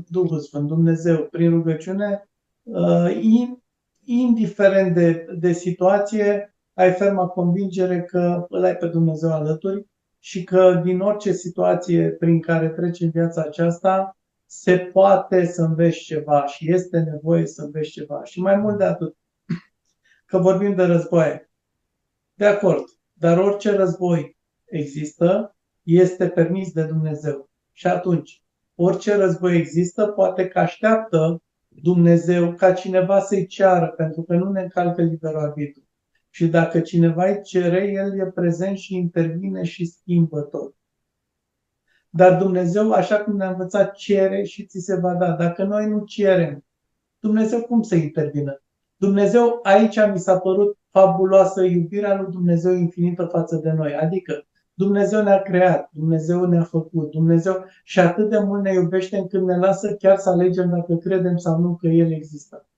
Duhul Sfânt, Dumnezeu, prin rugăciune, indiferent de situație, ai ferma convingere că îl ai pe Dumnezeu alături și că din orice situație prin care treci în viața aceasta, se poate să înveți ceva și este nevoie să înveți ceva. Și mai mult de atât, că vorbim de războaie. De acord, dar orice război există, este permis de Dumnezeu. Și atunci, orice război există, poate că așteaptă Dumnezeu ca cineva să-i ceară, pentru că nu ne încalcă liberul arbitru. Și dacă cineva îi cere, el e prezent și intervine și schimbă tot. Dar Dumnezeu, așa cum ne-a învățat, cere și ți se va da. Dacă noi nu cerem, Dumnezeu cum să intervină? Dumnezeu, aici mi s-a părut fabuloasă iubirea lui Dumnezeu infinită față de noi. Adică Dumnezeu ne-a creat, Dumnezeu ne-a făcut, Dumnezeu și atât de mult ne iubește încât ne lasă chiar să alegem dacă credem sau nu că El există.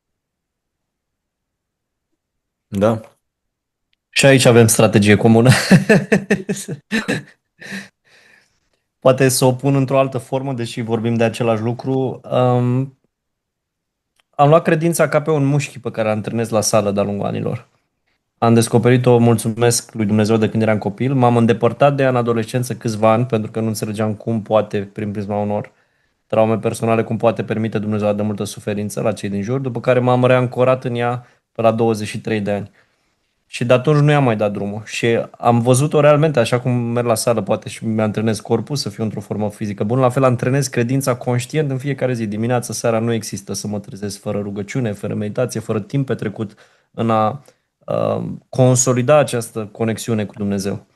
Da? Și aici avem strategie comună. Poate să o pun într-o altă formă, deși vorbim de același lucru. Am luat credința ca pe un mușchi pe care l-am întâlnit la sală de-a lungul anilor. Am descoperit-o, mulțumesc lui Dumnezeu de când eram copil. M-am îndepărtat de ea în adolescență câțiva ani, pentru că nu înțelegeam cum poate, prin prisma unor traume personale, cum poate permite Dumnezeu de multă suferință la cei din jur, după care m-am reancorat în ea pe la 23 de ani. Și de atunci nu i-am mai dat drumul. Și am văzut-o realmente, așa cum merg la sală, poate și mi-antrenez corpul să fiu într-o formă fizică bună, la fel antrenez credința conștient în fiecare zi. Dimineața, seara nu există să mă trezesc fără rugăciune, fără meditație, fără timp petrecut în a consolida această conexiune cu Dumnezeu.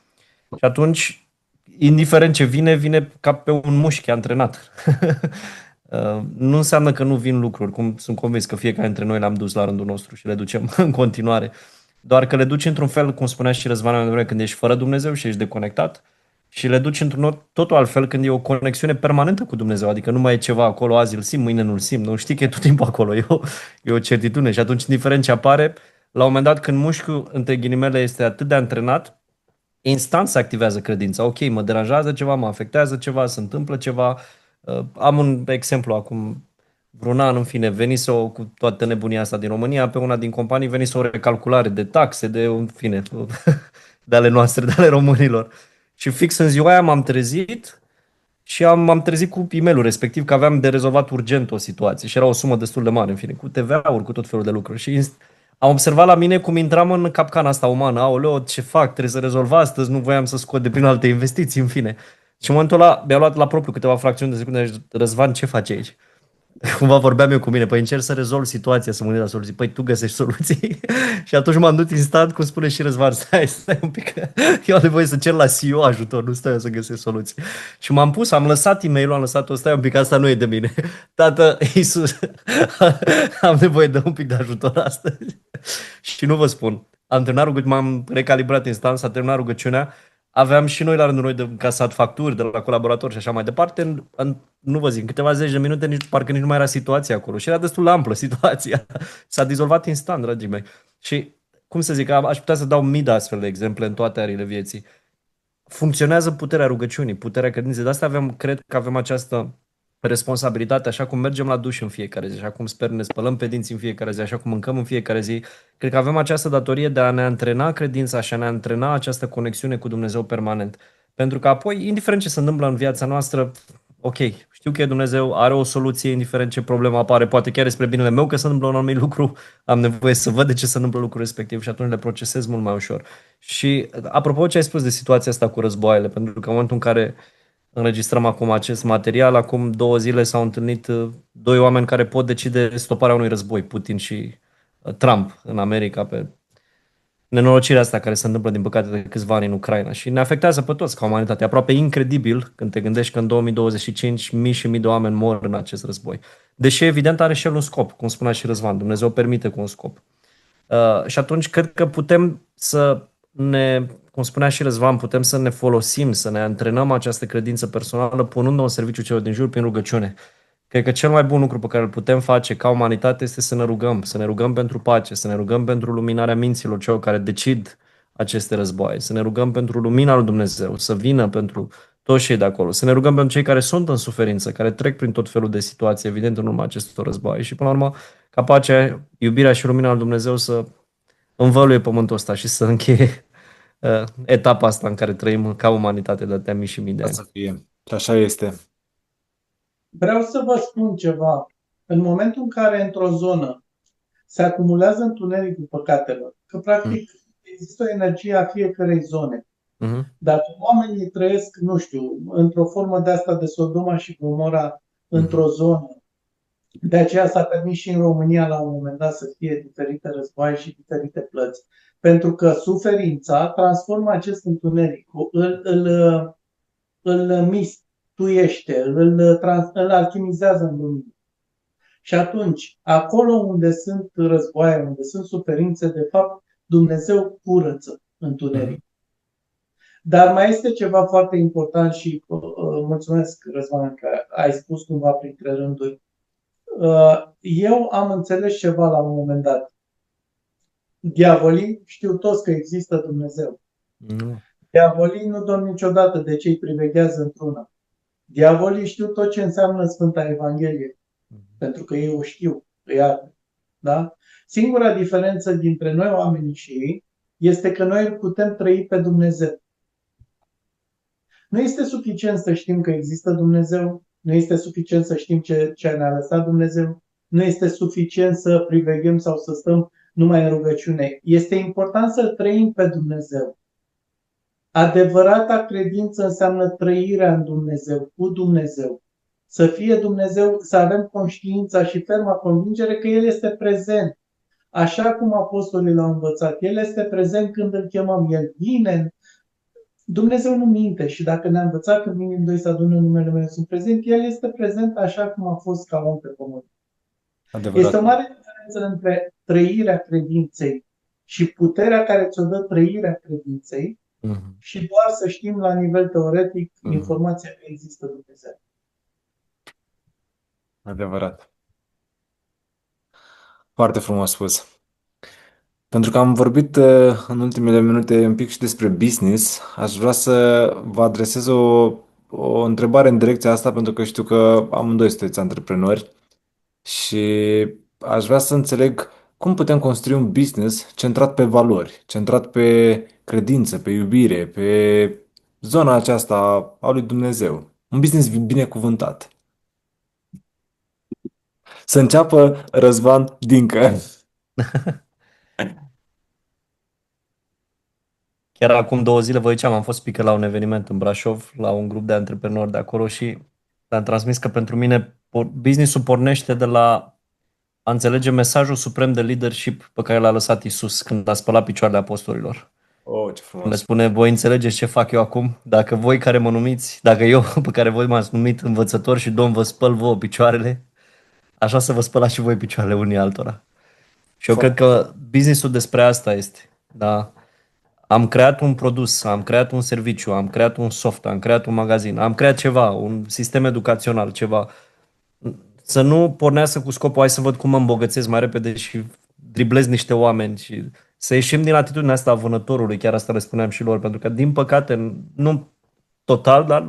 Și atunci, indiferent ce vine, vine ca pe un mușchi antrenat. Nu înseamnă că nu vin lucruri, cum sunt convins că fiecare dintre noi le-am dus la rândul nostru și le ducem în continuare. Doar că le duci într-un fel, cum spunea și Răzvan mai devreme, când ești fără Dumnezeu și ești deconectat, și le duci într-un totul altfel când e o conexiune permanentă cu Dumnezeu. Adică nu mai e ceva acolo, azi îl simt, mâine nu-l simt. Nu știi că e tot timpul acolo, e o certitudine. Și atunci, indiferent ce apare, la un moment dat când mușchiul, între ghilimele, este atât de antrenat, instant se activează credința. Ok, mă deranjează ceva, mă afectează ceva, se întâmplă ceva. Am un exemplu acum, vreun an, în fine, venise cu toată nebunia asta din România, pe una din companii venise o recalculare de taxe, în fine, de ale noastre, de ale românilor. Și fix în ziua aia m-am trezit și m-am trezit cu e-mailul respectiv că aveam de rezolvat urgent o situație și era o sumă destul de mare, în fine, cu TVA-uri, cu tot felul de lucruri. Și am observat la mine cum intram în capcana asta umană. Aoleo, ce fac? Trebuie să rezolv astăzi, nu voiam să scot de prin alte investiții, în fine. Și în momentul ăla mi-a luat la propriu câteva fracțiuni de secunde și zis, Răzvan, ce faci aici? Cumva vorbeam eu cu mine, păi încerc să rezolv situația, să mă gândesc la soluții. Păi tu găsești soluții? Și atunci m-am dus instant, cum spune și Răzvan, stai un pic, eu am nevoie să cer la CEO ajutor, nu stau eu să găsesc soluții. Și m-am pus, am lăsat e-mail-ul, am lăsat-o, stai un pic, asta nu e de mine. Tată, Iisus, am nevoie de un pic de ajutor astăzi. Și nu vă spun, m-am recalibrat instant, s-a terminat rugăciunea, aveam și noi la rândul noi de încasat facturi de la colaboratori și așa mai departe. Nu vă zic, în câteva zeci de minute parcă nici nu mai era situația acolo. Și era destul de amplă situația. S-a dizolvat instant, dragii mei. Și, cum să zic, aș putea să dau mii de astfel de exemple în toate arile vieții. Funcționează puterea rugăciunii, puterea credinței. De asta cred că avem această responsabilitate, așa cum mergem la duș în fiecare zi, așa cum sper ne spălăm pe dinți în fiecare zi, așa cum mâncăm în fiecare zi. Cred că avem această datorie de a ne antrena credința și a ne antrena această conexiune cu Dumnezeu permanent. Pentru că apoi, indiferent ce se întâmplă în viața noastră, ok, știu că e Dumnezeu, are o soluție, indiferent ce problemă apare, poate chiar despre binele meu că se întâmplă un anumit lucru, am nevoie să văd de ce se întâmplă lucrul respectiv și atunci le procesez mult mai ușor. Și apropo ce ai spus de situația asta cu războaiele, pentru că în momentul în care înregistrăm acum acest material, acum 2 zile s-au întâlnit doi oameni care pot decide stoparea unui război, Putin și Trump în America, pe nenorocirea asta care se întâmplă din păcate de câțiva ani în Ucraina și ne afectează pe toți ca umanitate. E aproape incredibil când te gândești că în 2025 mii și mii de oameni mor în acest război. Deși evident are și el un scop, cum spunea și Răzvan, Dumnezeu permite cu un scop. Și atunci cred că putem să cum spunea și Răzvan, putem să ne folosim, să ne antrenăm această credință personală punând-o în serviciu celor din jur prin rugăciune. Cred că cel mai bun lucru pe care îl putem face ca umanitate este să ne rugăm pentru pace, să ne rugăm pentru luminarea minților celor care decid aceste războaie, să ne rugăm pentru lumina lui Dumnezeu, să vină pentru toți cei de acolo, să ne rugăm pentru cei care sunt în suferință, care trec prin tot felul de situații, evident, în urma acestor războaie și, până la urmă, ca pacea, iubirea și lumina lui Dumnezeu să învăluie pământul ăsta și să încheie etapa asta în care trăim ca umanitate de atâtea mii și mii de ani. Să fie. Și așa este. Vreau să vă spun ceva. În momentul în care într-o zonă se acumulează întunericul păcatelor, că practic există o energie a fiecărei zone. Dacă oamenii trăiesc, nu știu, într-o formă de asta de Sodoma și Gomora într-o zonă, de aceea s-a permis și în România la un moment dat să fie diferite războaie și diferite plăți. Pentru că suferința transformă acest întuneric, îl mistuiește, îl alchimizează în lumină. Și atunci, acolo unde sunt războaie, unde sunt suferințe, de fapt, Dumnezeu curăță întuneric. Dar mai este ceva foarte important și mulțumesc, Răzvan, că ai spus cumva printre rânduri. Eu am înțeles ceva la un moment dat. Diavolii știu toți că există Dumnezeu. Diavolii nu dorm niciodată de ce îi priveghează într-una. Diavolii știu tot ce înseamnă Sfânta Evanghelie, pentru că ei o știu, da? Singura diferență dintre noi oamenii și ei este că noi îl putem trăi pe Dumnezeu. Nu este suficient să știm că există Dumnezeu, nu este suficient să știm ce ne-a lăsat Dumnezeu, nu este suficient să priveghem sau să stăm numai în rugăciune. Este important să trăim pe Dumnezeu. Adevărata credință înseamnă trăirea în Dumnezeu, cu Dumnezeu. Să fie Dumnezeu, să avem conștiința și ferma convingere că El este prezent. Așa cum apostolii l-au învățat, El este prezent când îl chemăm. El vine Dumnezeu nu minte și dacă ne-a învățat că Minim 2 să adună numele meu sunt prezent, El este prezent așa cum a fost ca om pe pământ. Adevărat. Este o mare diferență între trăirea credinței și puterea care ți-o dă trăirea credinței și doar să știm la nivel teoretic informația că există Dumnezeu. Adevărat. Foarte frumos spus. Pentru că am vorbit în ultimele minute un pic și despre business, aș vrea să vă adresez o întrebare în direcția asta, pentru că știu că amândoi sunteți antreprenori și aș vrea să înțeleg cum putem construi un business centrat pe valori, centrat pe credință, pe iubire, pe zona aceasta a lui Dumnezeu. Un business binecuvântat. Să înceapă Răzvan Dincă. Chiar acum 2 zile, vă ziceam, am fost speaker la un eveniment în Brașov, la un grup de antreprenori de acolo și le-am transmis că pentru mine business-ul pornește de la a înțelege mesajul suprem de leadership pe care l-a lăsat Isus când a spălat picioarele apostolilor. Oh, ce Le frumos. spune, voi înțelegeți ce fac eu acum? Dacă voi care mă numiți, dacă eu pe care voi m-ați numit învățător și Domn vă spăl vouă picioarele, așa să vă spălați și voi picioarele unii altora. Și eu cred că business-ul despre asta este. Da? Am creat un produs, am creat un serviciu, am creat un soft, am creat un magazin, am creat ceva, un sistem educațional, ceva. Să nu pornească cu scopul, hai să văd cum mă îmbogățesc mai repede și driblez niște oameni și să ieșim din atitudinea asta a vânătorului, chiar asta le spuneam și lor, pentru că din păcate, nu total, dar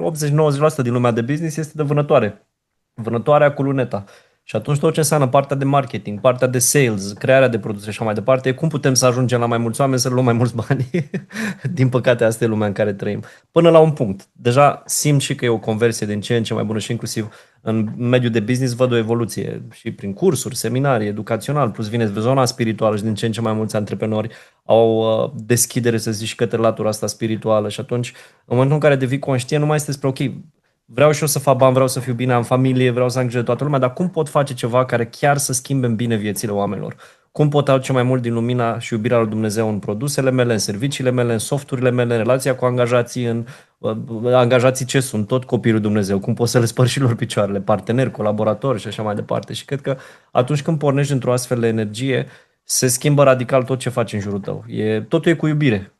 80-90% din lumea de business este de vânătoare. Vânătoarea cu luneta. Și atunci tot ce înseamnă partea de marketing, partea de sales, crearea de produse și așa mai departe, e cum putem să ajungem la mai mulți oameni, să luăm mai mulți bani. Din păcate, asta e lumea în care trăim. Până la un punct. Deja simt și că e o conversie din ce în ce mai bună și inclusiv în mediul de business văd o evoluție și prin cursuri, seminarii, educațional, plus vine zona spirituală și din ce în ce mai mulți antreprenori au deschidere, să zic, și către latura asta spirituală și atunci, în momentul în care devii conștient, nu mai este despre, ok, vreau și eu să fac bani, vreau să fiu bine, am familie, vreau să am grijă de toată lumea, dar cum pot face ceva care chiar să schimbe în bine viețile oamenilor? Cum pot aduce mai mult din lumina și iubirea lui Dumnezeu în produsele mele, în serviciile mele, în softurile mele, în relația cu angajații, în angajații ce sunt, tot copiii lui Dumnezeu, cum pot să le spăr și lor picioarele, parteneri, colaboratori și așa mai departe. Și cred că atunci când pornești într-o astfel de energie, se schimbă radical tot ce faci în jurul tău. Totul e cu iubire.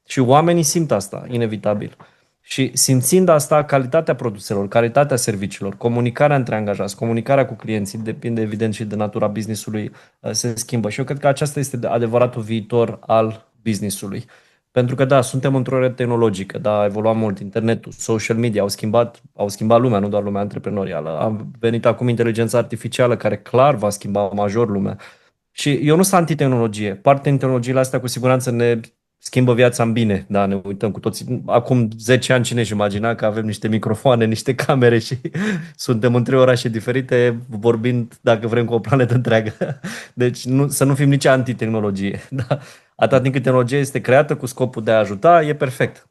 Și oamenii simt asta, inevitabil. Și simțind asta, calitatea produselor, calitatea serviciilor, comunicarea între angajați, comunicarea cu clienții, depinde evident și de natura business-ului, se schimbă. Și eu cred că aceasta este adevăratul viitor al business-ului. Pentru că da, suntem într-o era tehnologică, da, a evoluat mult, internetul, social media au schimbat lumea, nu doar lumea antreprenorială. A venit acum inteligența artificială care clar va schimba major lumea. Și eu nu sunt anti-tehnologie. Parte din tehnologiile astea cu siguranță ne schimbă viața în bine. Da, ne uităm cu toții. Acum 10 ani cine își imagina că avem niște microfoane, niște camere și suntem în 3 orașe diferite vorbind, dacă vrem, cu o planetă întreagă. Deci să nu fim nici anti-tehnologie. Da? Atât timp cât tehnologia este creată cu scopul de a ajuta, e perfect.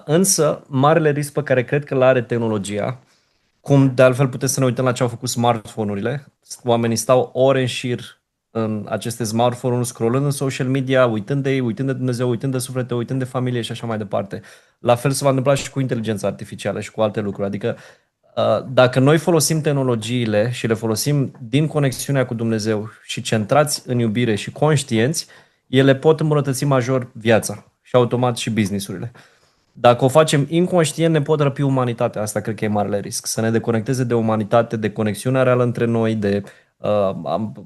Însă, marele risc pe care cred că l-are tehnologia, cum de altfel putem să ne uităm la ce au făcut smartphone-urile, oamenii stau ore în șir în aceste smartphone-uri, scrollând în social media, uitând de ei, uitând de Dumnezeu, uitând de suflete, uitând de familie și așa mai departe. La fel se va întâmpla și cu inteligența artificială și cu alte lucruri. Adică dacă noi folosim tehnologiile și le folosim din conexiunea cu Dumnezeu și centrați în iubire și conștienți, ele pot îmbunătăți major viața și automat și business-urile. Dacă o facem inconștient, ne pot răpi umanitatea. Asta cred că e marele risc. Să ne deconecteze de umanitate, de conexiunea reală între noi, de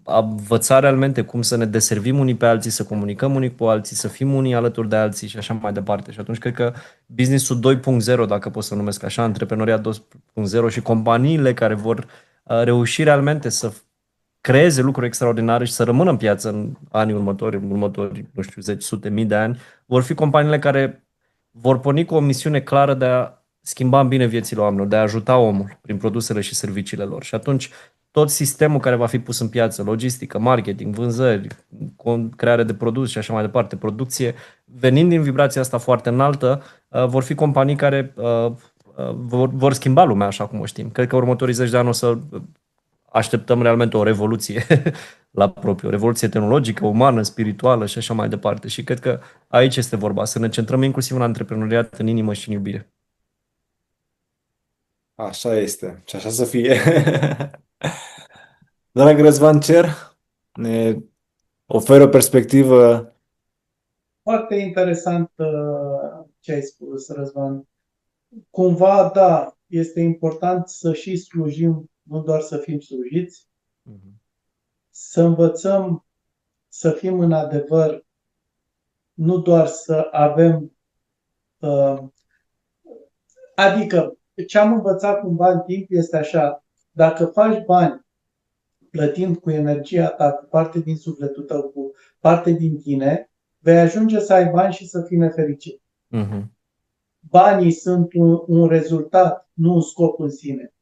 a învăța realmente cum să ne deservim unii pe alții, să comunicăm unii cu alții, să fim unii alături de alții și așa mai departe. Și atunci cred că business-ul 2.0, dacă pot să numesc așa, antreprenoria 2.0 și companiile care vor reuși realmente să creeze lucruri extraordinare și să rămână în piață în anii următori, nu știu, 10-100.000 de ani, vor fi companiile care vor porni cu o misiune clară de a schimba în bine viețile oamenilor, de a ajuta omul prin produsele și serviciile lor. Și atunci tot sistemul care va fi pus în piață, logistică, marketing, vânzări, creare de produs și așa mai departe, producție, venind din vibrația asta foarte înaltă, vor fi companii care vor schimba lumea așa cum o știm. Cred că următorii 10 de ani o să așteptăm realmente o revoluție la propriu, o revoluție tehnologică, umană, spirituală și așa mai departe. Și cred că aici este vorba, să ne centrăm inclusiv în antreprenoriat, în inimă și în iubire. Așa este și așa să fie. Dragă Răzvan Cer, ne oferă o perspectivă. Foarte interesant ce ai spus, Răzvan. Cumva, da, este important să și slujim, nu doar să fim slujiți, să învățăm să fim în adevăr, nu doar să avem. Adică, ce am învățat cumva în timp este așa: dacă faci bani plătind cu energia ta, cu parte din sufletul tău, cu parte din tine, vei ajunge să ai bani și să fii nefericit. Banii sunt un rezultat, nu un scop în sine.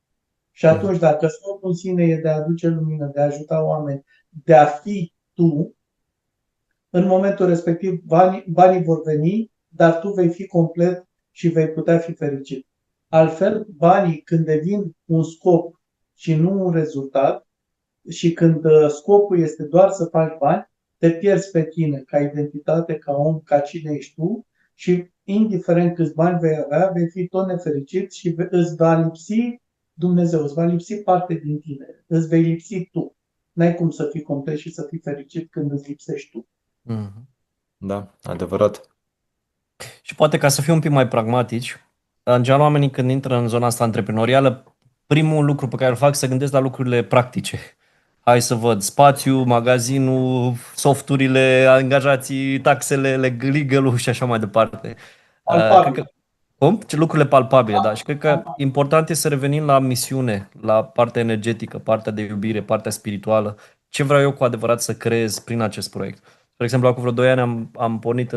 Și atunci, dacă scopul în sine e de a aduce lumină, de a ajuta oameni, de a fi tu, în momentul respectiv banii vor veni, dar tu vei fi complet și vei putea fi fericit. Altfel, banii, când devin un scop și nu un rezultat, și când scopul este doar să faci bani, te pierzi pe tine ca identitate, ca om, ca cine ești tu, și indiferent câți bani vei avea, vei fi tot nefericit și îți va lipsi Dumnezeu, îți va lipsi parte din tine, îți vei lipsi tu. N-ai cum să fii complet și să fii fericit când îți lipsești tu. Da, adevărat. Și poate ca să fim un pic mai pragmatici, în general oamenii când intră în zona asta antreprenorială, primul lucru pe care îl fac, să gândesc la lucrurile practice. Hai să văd spațiu, magazinul, softurile, angajații, taxele, legal-ul și așa mai departe. Cred că, cum? Lucrurile palpabile, da. Și cred că important este să revenim la misiune, la partea energetică, partea de iubire, partea spirituală. Ce vreau eu cu adevărat să creez prin acest proiect? Spre exemplu, acum vreo 2 ani am pornit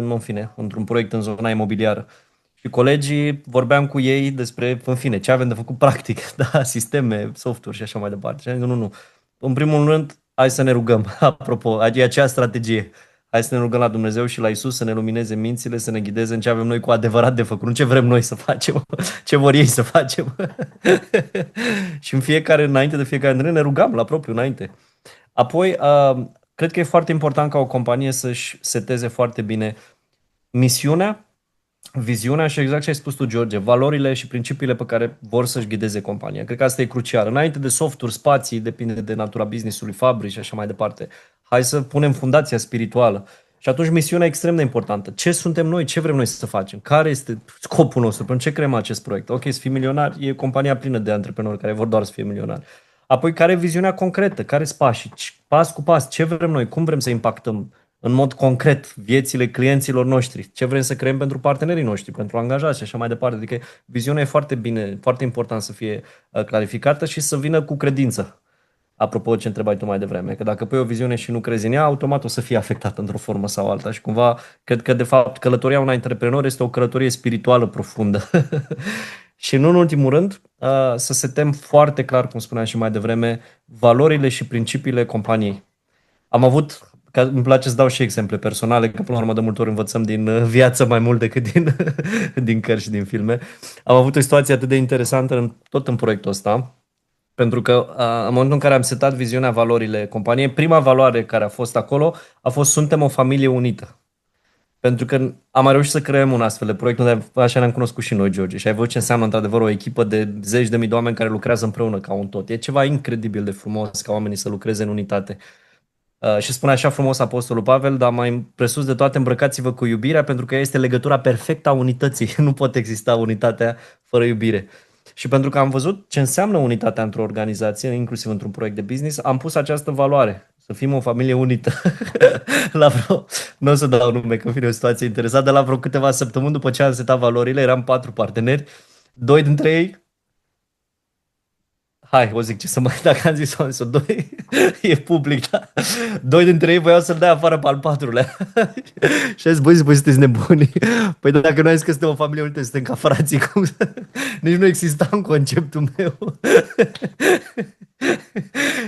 într-un proiect în zona imobiliară. Și colegii, vorbeam cu ei despre, în fine, ce avem de făcut practic, da, sisteme, softuri și așa mai departe. Și am zis, nu. În primul rând, hai să ne rugăm, apropo, e aceea strategie. Hai să ne rugăm la Dumnezeu și la Isus să ne lumineze mințile, să ne ghideze în ce avem noi cu adevărat de făcut, nu ce vrem noi să facem, ce vor ei să facem. Și înainte de fiecare dintre noi, ne rugam la propriu, înainte. Apoi, cred că e foarte important ca o companie să-și seteze foarte bine misiunea, viziunea și exact ce ai spus tu, George, valorile și principiile pe care vor să-și ghideze compania. Cred că asta e crucial. Înainte de softuri, spații, depinde de natura business-ului, fabrici și așa mai departe. Hai să punem fundația spirituală. Și atunci misiunea e extrem de importantă. Ce suntem noi? Ce vrem noi să facem? Care este scopul nostru? Pentru ce creăm acest proiect? Ok, să fii milionar, e compania plină de antreprenori care vor doar să fie milionari. Apoi, care e viziunea concretă? Care sunt pașii? Pas cu pas, ce vrem noi? Cum vrem să impactăm în mod concret viețile clienților noștri? Ce vrem să creăm pentru partenerii noștri, pentru angajați și așa mai departe? Adică viziunea e foarte bine, foarte important să fie clarificată și să vină cu credință. Apropo de ce întrebai tu mai devreme, că dacă pui o viziune și nu crezi în ea, automat o să fie afectată într-o formă sau alta și cumva cred că de fapt călătoria unui antreprenor este o călătorie spirituală profundă. Și nu în ultimul rând, să setăm foarte clar, cum spuneam și mai devreme, valorile și principiile companiei. Îmi place să dau și exemple personale, că până la urmă de multe ori învățăm din viață mai mult decât din cărți și din filme. Am avut o situație atât de interesantă tot în proiectul ăsta, pentru că în momentul în care am setat viziunea, valorile companiei, prima valoare care a fost acolo a fost: suntem o familie unită. Pentru că am mai reușit să creăm un astfel de proiect unde așa ne-am cunoscut și noi, George. Și ai văzut ce înseamnă într-adevăr o echipă de zeci de mii de oameni care lucrează împreună ca un tot. E ceva incredibil de frumos ca oamenii să lucreze în unitate. Și spune așa frumos Apostolul Pavel: dar mai presus de toate îmbrăcați-vă cu iubirea, pentru că ea este legătura perfectă a unității. Nu poate exista unitatea fără iubire. Și pentru că am văzut ce înseamnă unitatea într-o organizație, inclusiv într-un proiect de business, am pus această valoare: să fim o familie unită. Nu o să dau nume, că vine o situație interesantă, dar la vreo câteva săptămâni după ce am setat valorile, eram 4 parteneri, 2 dintre ei, o zic ce să mai, dacă am zis-o, 2, e public, da? 2 dintre ei voiau să-l dea afară pe al 4-lea. Și a zis: băi, sunteți nebuni. Păi dacă noi am zis că suntem o familie unită, suntem ca frații, cum nici nu exista în conceptul meu.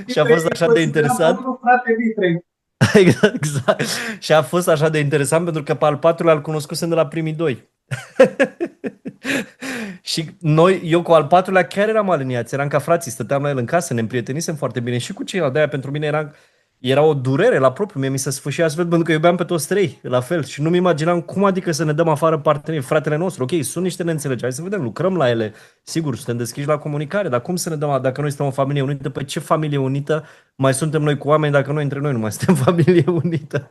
Și a fost așa de interesant. Exact. Și a fost așa de interesant pentru că pe al 4-lea îl cunoscusem de la primii 2. Și noi, eu cu al patrulea chiar eram aliniați, eram ca frații, stăteam la el în casă, ne împrietenisem foarte bine și cu ceilalți. De-aia pentru mine era o durere la propriu, mie mi se sfârșea astfel pentru că iubeam pe toți trei, la fel. Și nu-mi imaginam cum adică să ne dăm afară partenerii, fratele nostru. Ok, sunt niște neînțelegeri, hai să vedem, lucrăm la ele. Sigur, suntem deschiși la comunicare, dar cum să ne dăm, dacă noi suntem o familie unită, pe ce familie unită mai suntem noi cu oameni dacă noi între noi nu mai suntem familie unită?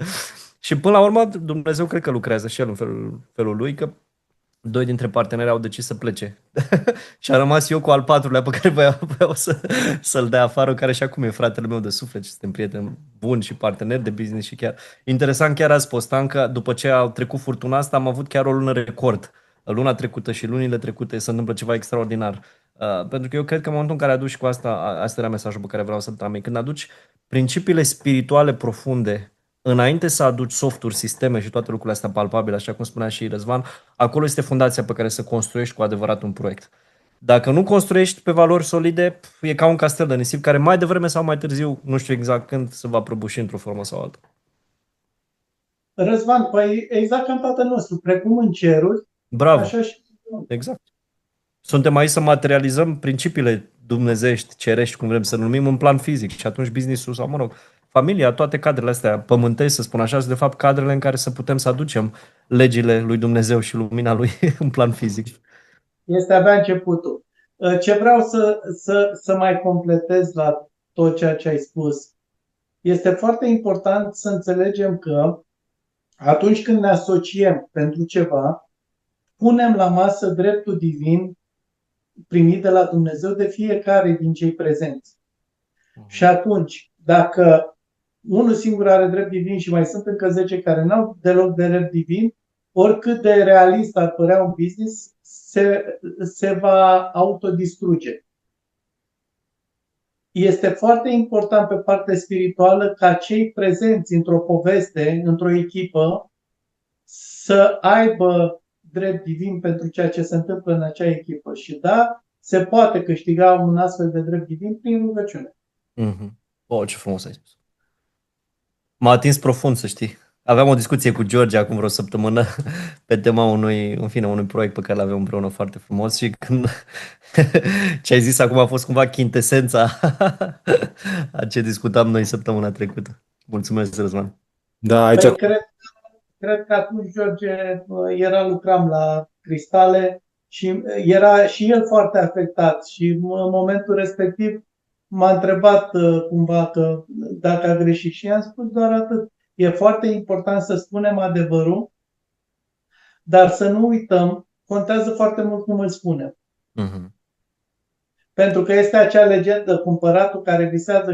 Și până la urmă, Dumnezeu cred că lucrează și el în felul lui, că doi dintre parteneri au decis să plece. Și a rămas eu cu al patrulea pe care voiau să-l dea afară, care și acum e fratele meu de suflet și suntem prieteni buni și parteneri de business și chiar. Interesant, chiar azi postam că după ce a trecut furtuna asta am avut chiar o lună record. Luna trecută și lunile trecute se întâmplă ceva extraordinar. Pentru că eu cred că în momentul în care aduci cu asta era mesajul pe care vreau să-l transmit, când aduci principiile spirituale profunde înainte să aduci softuri, sisteme și toate lucrurile astea palpabile, așa cum spunea și Răzvan, acolo este fundația pe care să construiești cu adevărat un proiect. Dacă nu construiești pe valori solide, e ca un castel de nisip care mai devreme sau mai târziu, nu știu exact când, se va prăbuși într-o formă sau alta. Răzvan, păi exact ca în Tatăl nostru, precum în ceruri, Bravo, așa și exact. Suntem aici să materializăm principiile dumnezeiești, cerești, cum vrem să numim, în plan fizic. Și atunci business-ul sau, mă rog, familia, toate cadrele astea pământești, să spun așa, sunt de fapt cadrele în care să putem să aducem legile lui Dumnezeu și lumina lui în plan fizic. este abia începutul. Ce vreau să mai completez la tot ceea ce ai spus, este foarte important să înțelegem că atunci când ne asociem pentru ceva, punem la masă dreptul divin primit de la Dumnezeu de fiecare din cei prezenți. Și atunci, dacă unul singur are drept divin și mai sunt încă 10 care nu au deloc de drept divin, oricât de realist ar părea un business, se va autodistruge. Este foarte important pe partea spirituală ca cei prezenți într-o poveste, într-o echipă, să aibă drept divin pentru ceea ce se întâmplă în acea echipă. Și da, se poate câștiga un astfel de drept divin prin rugăciune. Mm-hmm. Oh, ce frumos ai spus. M-a atins profund, să știi. Aveam o discuție cu George acum vreo săptămână pe tema unui proiect pe care l-avem împreună foarte frumos și când ce ai zis acum a fost cumva chintesența a ce discutam noi săptămâna trecută. Mulțumesc, Răzvan. Da, aici Păi cred că atunci George lucram la Cristale și era și el foarte afectat și în momentul respectiv m-a întrebat cumva că dacă a greșit și i-am spus doar atât. E foarte important să spunem adevărul, dar să nu uităm, contează foarte mult cum îl spunem. Mm-hmm. Pentru că este acea legendă cu împăratul care visează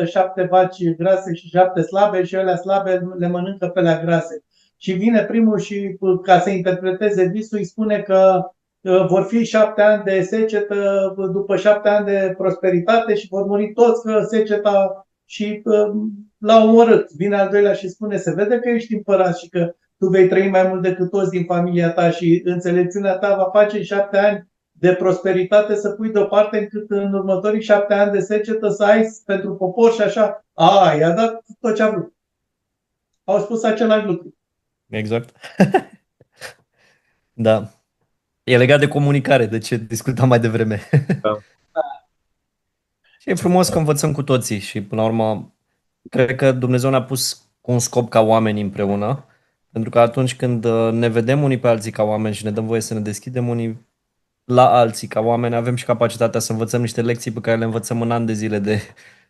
7 vaci grase și 7 slabe și alea slabe le mănâncă pe alea grase. Și vine primul și ca să interpreteze visul îi spune că vor fi 7 ani de secetă după 7 ani de prosperitate și vor muri toți că seceta și l-a omorât. Vine al doilea și spune, se vede că ești împărat și că tu vei trăi mai mult decât toți din familia ta și înțelepciunea ta va face în 7 ani de prosperitate să pui deoparte încât în următorii 7 ani de secetă să ai pentru popor și așa. I-a dat tot ce a vrut. Au spus același lucru. Exact. Da. E legat de comunicare, de ce discutam mai devreme. Da. Și e frumos că învățăm cu toții și până la urmă cred că Dumnezeu ne-a pus cu un scop ca oameni împreună, pentru că atunci când ne vedem unii pe alții ca oameni și ne dăm voie să ne deschidem unii la alții ca oameni, avem și capacitatea să învățăm niște lecții pe care le învățăm în ani de zile de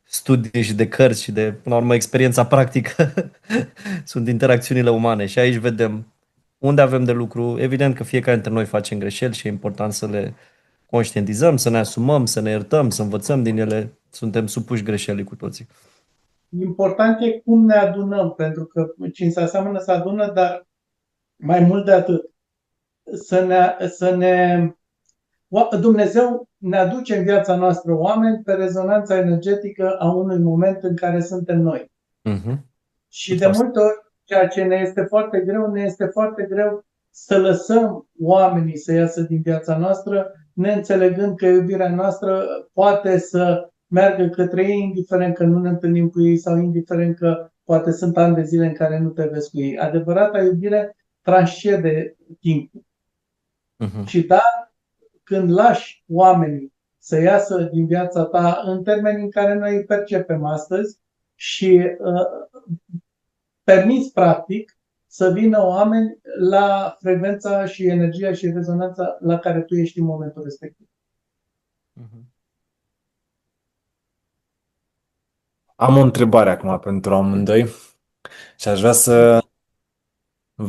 studii și de cărți și de, până la urmă, experiența practică. Sunt interacțiunile umane și aici vedem unde avem de lucru. Evident că fiecare dintre noi facem greșeli și e important să le conștientizăm, să ne asumăm, să ne iertăm, să învățăm din ele. Suntem supuși greșelii cu toții. Important e cum ne adunăm, pentru că cine se aseamănă se adună, dar mai mult de atât. Dumnezeu ne aduce în viața noastră oameni pe rezonanța energetică a unui moment în care suntem noi. Uh-huh. Și de multe ori, ceea ce ne este foarte greu să lăsăm oamenii să iasă din viața noastră, neînțelegând că iubirea noastră poate să meargă către ei, indiferent că nu ne întâlnim cu ei sau indiferent că poate sunt ani de zile în care nu te vezi cu ei. Adevărata iubire transcede timpul. Uh-huh. Și da, când lași oamenii să iasă din viața ta în termenii în care noi îi percepem astăzi și permiți practic să vină oameni la frecvența și energia și rezonanța la care tu ești în momentul respectiv. Am o întrebare acum pentru amândoi și aș vrea să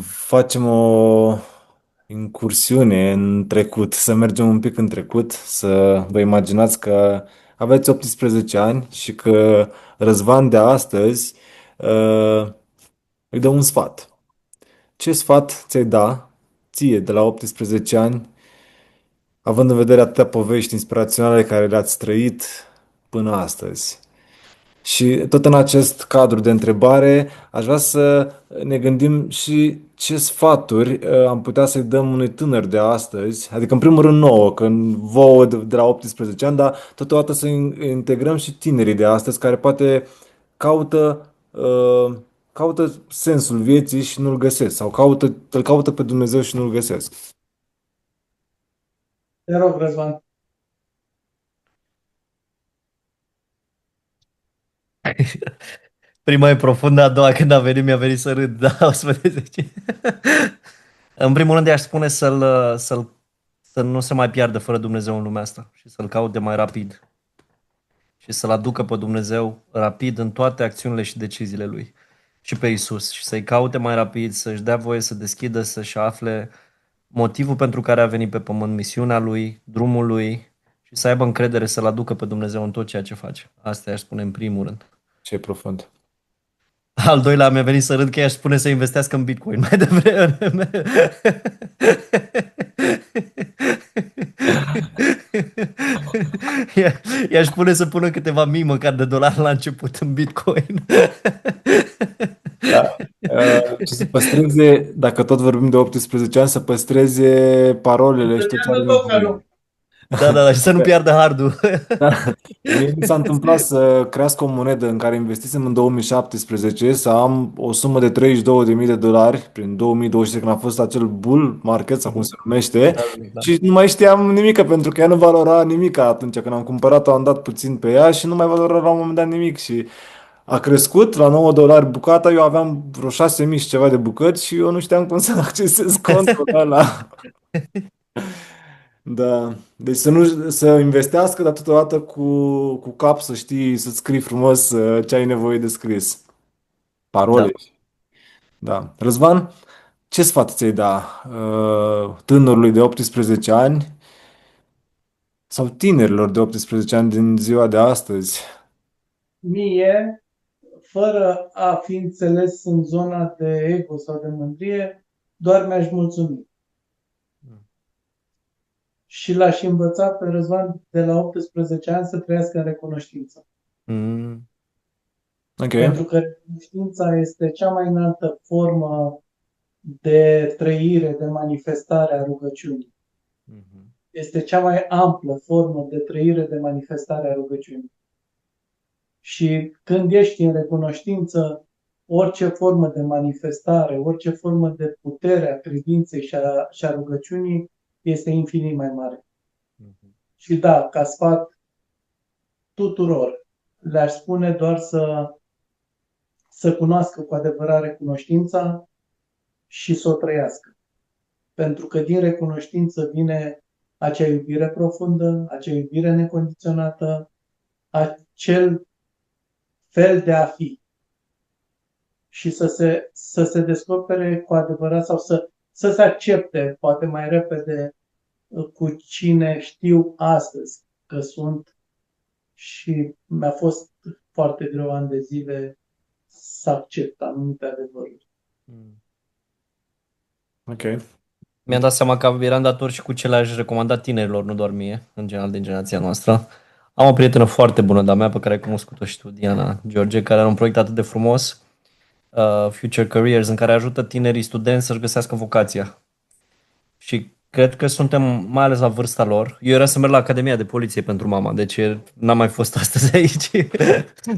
facem o incursiune în trecut, să mergem un pic în trecut, să vă imaginați că aveți 18 ani și că Răzvan de astăzi îi dă un sfat. Ce sfat ți-ai da ție de la 18 ani, având în vedere atâtea povești inspiraționale care le-ați trăit până astăzi? Și tot în acest cadru de întrebare, aș vrea să ne gândim și ce sfaturi am putea să-i dăm unui tânăr de astăzi, adică în primul rând nouă, că vouă de la 18 ani, dar totodată să integrăm și tinerii de astăzi care poate caută, caută sensul vieții și nu-l găsesc, sau îl caută pe Dumnezeu și nu-l găsesc. Te rog, Răzvan. Prima e profundă, a doua când a venit mi-a venit să râd, da, o să vedeți de ce. În primul rând i-aș spune să nu se mai piardă fără Dumnezeu în lumea asta și să-L caute mai rapid și să-L aducă pe Dumnezeu rapid în toate acțiunile și deciziile Lui și pe Isus și să-i caute mai rapid, să-și dea voie să deschidă, să-și afle motivul pentru care a venit pe pământ, misiunea Lui, drumul Lui și să aibă încredere să-L aducă pe Dumnezeu în tot ceea ce face. Asta i-aș spune în primul rând. Ce profund. Al doilea mi-a venit să râd că i-aș spune să investească în Bitcoin mai devreme. I-aș spune să pună câteva mii măcar de dolari la început în Bitcoin. Da. Și să păstreze, dacă tot vorbim de 18 ani, să păstreze parolele și tot ce are nevoie. Da, și să nu piardă hardul. Da. Mie mi s-a întâmplat să crească o monedă în care investisem în 2017, să am o sumă de $32.000 prin 2020, când a fost acel bull market sau cum se numește, Da. și nu mai știam nimica pentru că ea nu valora nimica atunci când am cumpărat-o, am dat puțin pe ea și nu mai valora la un moment dat nimic și a crescut la $9 bucata, eu aveam vreo 6.000 și ceva de bucăți și eu nu știam cum să accesez contul ăla. Da, deci să investească, dar totodată cu cap să știi, să scrii frumos ce ai nevoie de scris. Parole. Da. Da. Răzvan, ce sfat ți-ai da tânărului de 18 ani sau tinerilor de 18 ani din ziua de astăzi? Mie, fără a fi înțeles în zona de ego sau de mândrie, doar mi-aș mulțumi. Și l-aș învăța pe Răzvan de la 18 ani să trăiască în recunoștință. Mm. Ok. Pentru că recunoștința este cea mai înaltă formă de trăire, de manifestare a rugăciunii. Este cea mai amplă formă de trăire, de manifestare a rugăciunii. Și când ești în recunoștință, orice formă de manifestare, orice formă de putere a credinței și a rugăciunii este infinit mai mare. Și da, ca sfat tuturor, le-aș spune doar să cunoască cu adevărat recunoștința și să o trăiască. Pentru că din recunoștință vine acea iubire profundă, acea iubire necondiționată, acel fel de a fi. Și să se descopere cu adevărat sau să se accepte poate mai repede cu cine știu astăzi că sunt, și mi-a fost foarte greu ani de zile să accept anumite adevăruri. Ok. Mi-am dat seama că eram dator și cu ce le-aș recomanda tinerilor, nu doar mie, în general din generația noastră. Am o prietenă foarte bună de-a mea, pe care ai cunoscut-o și tu, Diana George, care are un proiect atât de frumos, Future Careers, în care ajută tinerii studenți să-și găsească vocația. Și Cred că suntem mai ales la vârsta lor. Eu era să merg la Academia de Poliție pentru mama, deci n-am mai fost astăzi aici.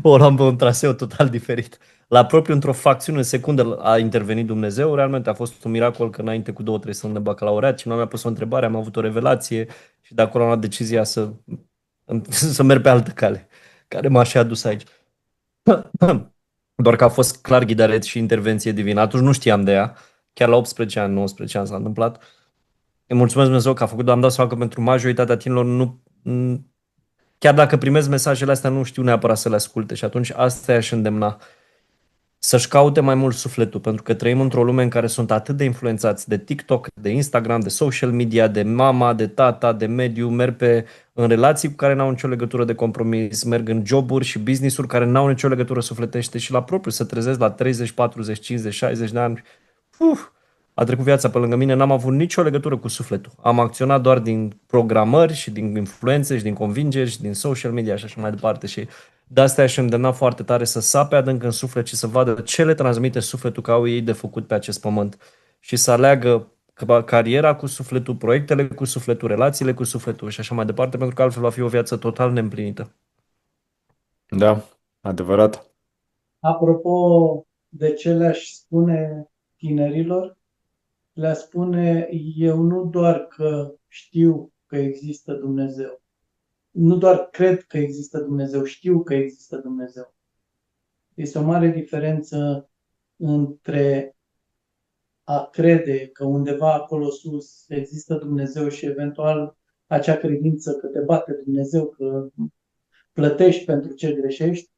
O luam pe un traseu total diferit. La propriu, într-o facțiune, în secundă a intervenit Dumnezeu. Realmente a fost un miracol că înainte cu 2-3 săptămâni de bacalaureat cineva mi-a pus o întrebare, am avut o revelație și de acolo am luat decizia să merg pe altă cale, care m-a și adus aici. Doar că a fost clar ghidaret și intervenție divină. Atunci nu știam de ea. Chiar la 18 ani, 19 ani s-a întâmplat. Îi mulțumesc Dumnezeu că a făcut, dar am dat seama că pentru majoritatea tinerilor nu, chiar dacă primesc mesajele astea, nu știu neapărat să le asculte și atunci asta i-aș îndemna să-și caute mai mult sufletul, pentru că trăim într-o lume în care sunt atât de influențați de TikTok, de Instagram, de social media, de mama, de tata, de mediu, în relații cu care n-au nicio legătură de compromis, merg în joburi și business-uri care n-au nicio legătură sufletește și la propriu să trezesc la 30, 40, 50, 60 de ani. A trecut viața pe lângă mine, n-am avut nicio legătură cu sufletul. Am acționat doar din programări și din influențe și din convingeri și din social media și așa mai departe și de asta aș îndemna foarte tare să sape adânc în suflet și să vadă ce le transmite sufletul că au ei de făcut pe acest pământ și să aleagă cariera cu sufletul, proiectele cu sufletul, relațiile cu sufletul și așa mai departe, pentru că altfel va fi o viață total neîmplinită. Da, adevărat. Apropo de ce le-aș spune tinerilor, le-aș spune, eu nu doar că știu că există Dumnezeu, nu doar cred că există Dumnezeu, știu că există Dumnezeu. Este o mare diferență între a crede că undeva acolo sus există Dumnezeu și eventual acea credință că te bate Dumnezeu, că plătești pentru ce greșești,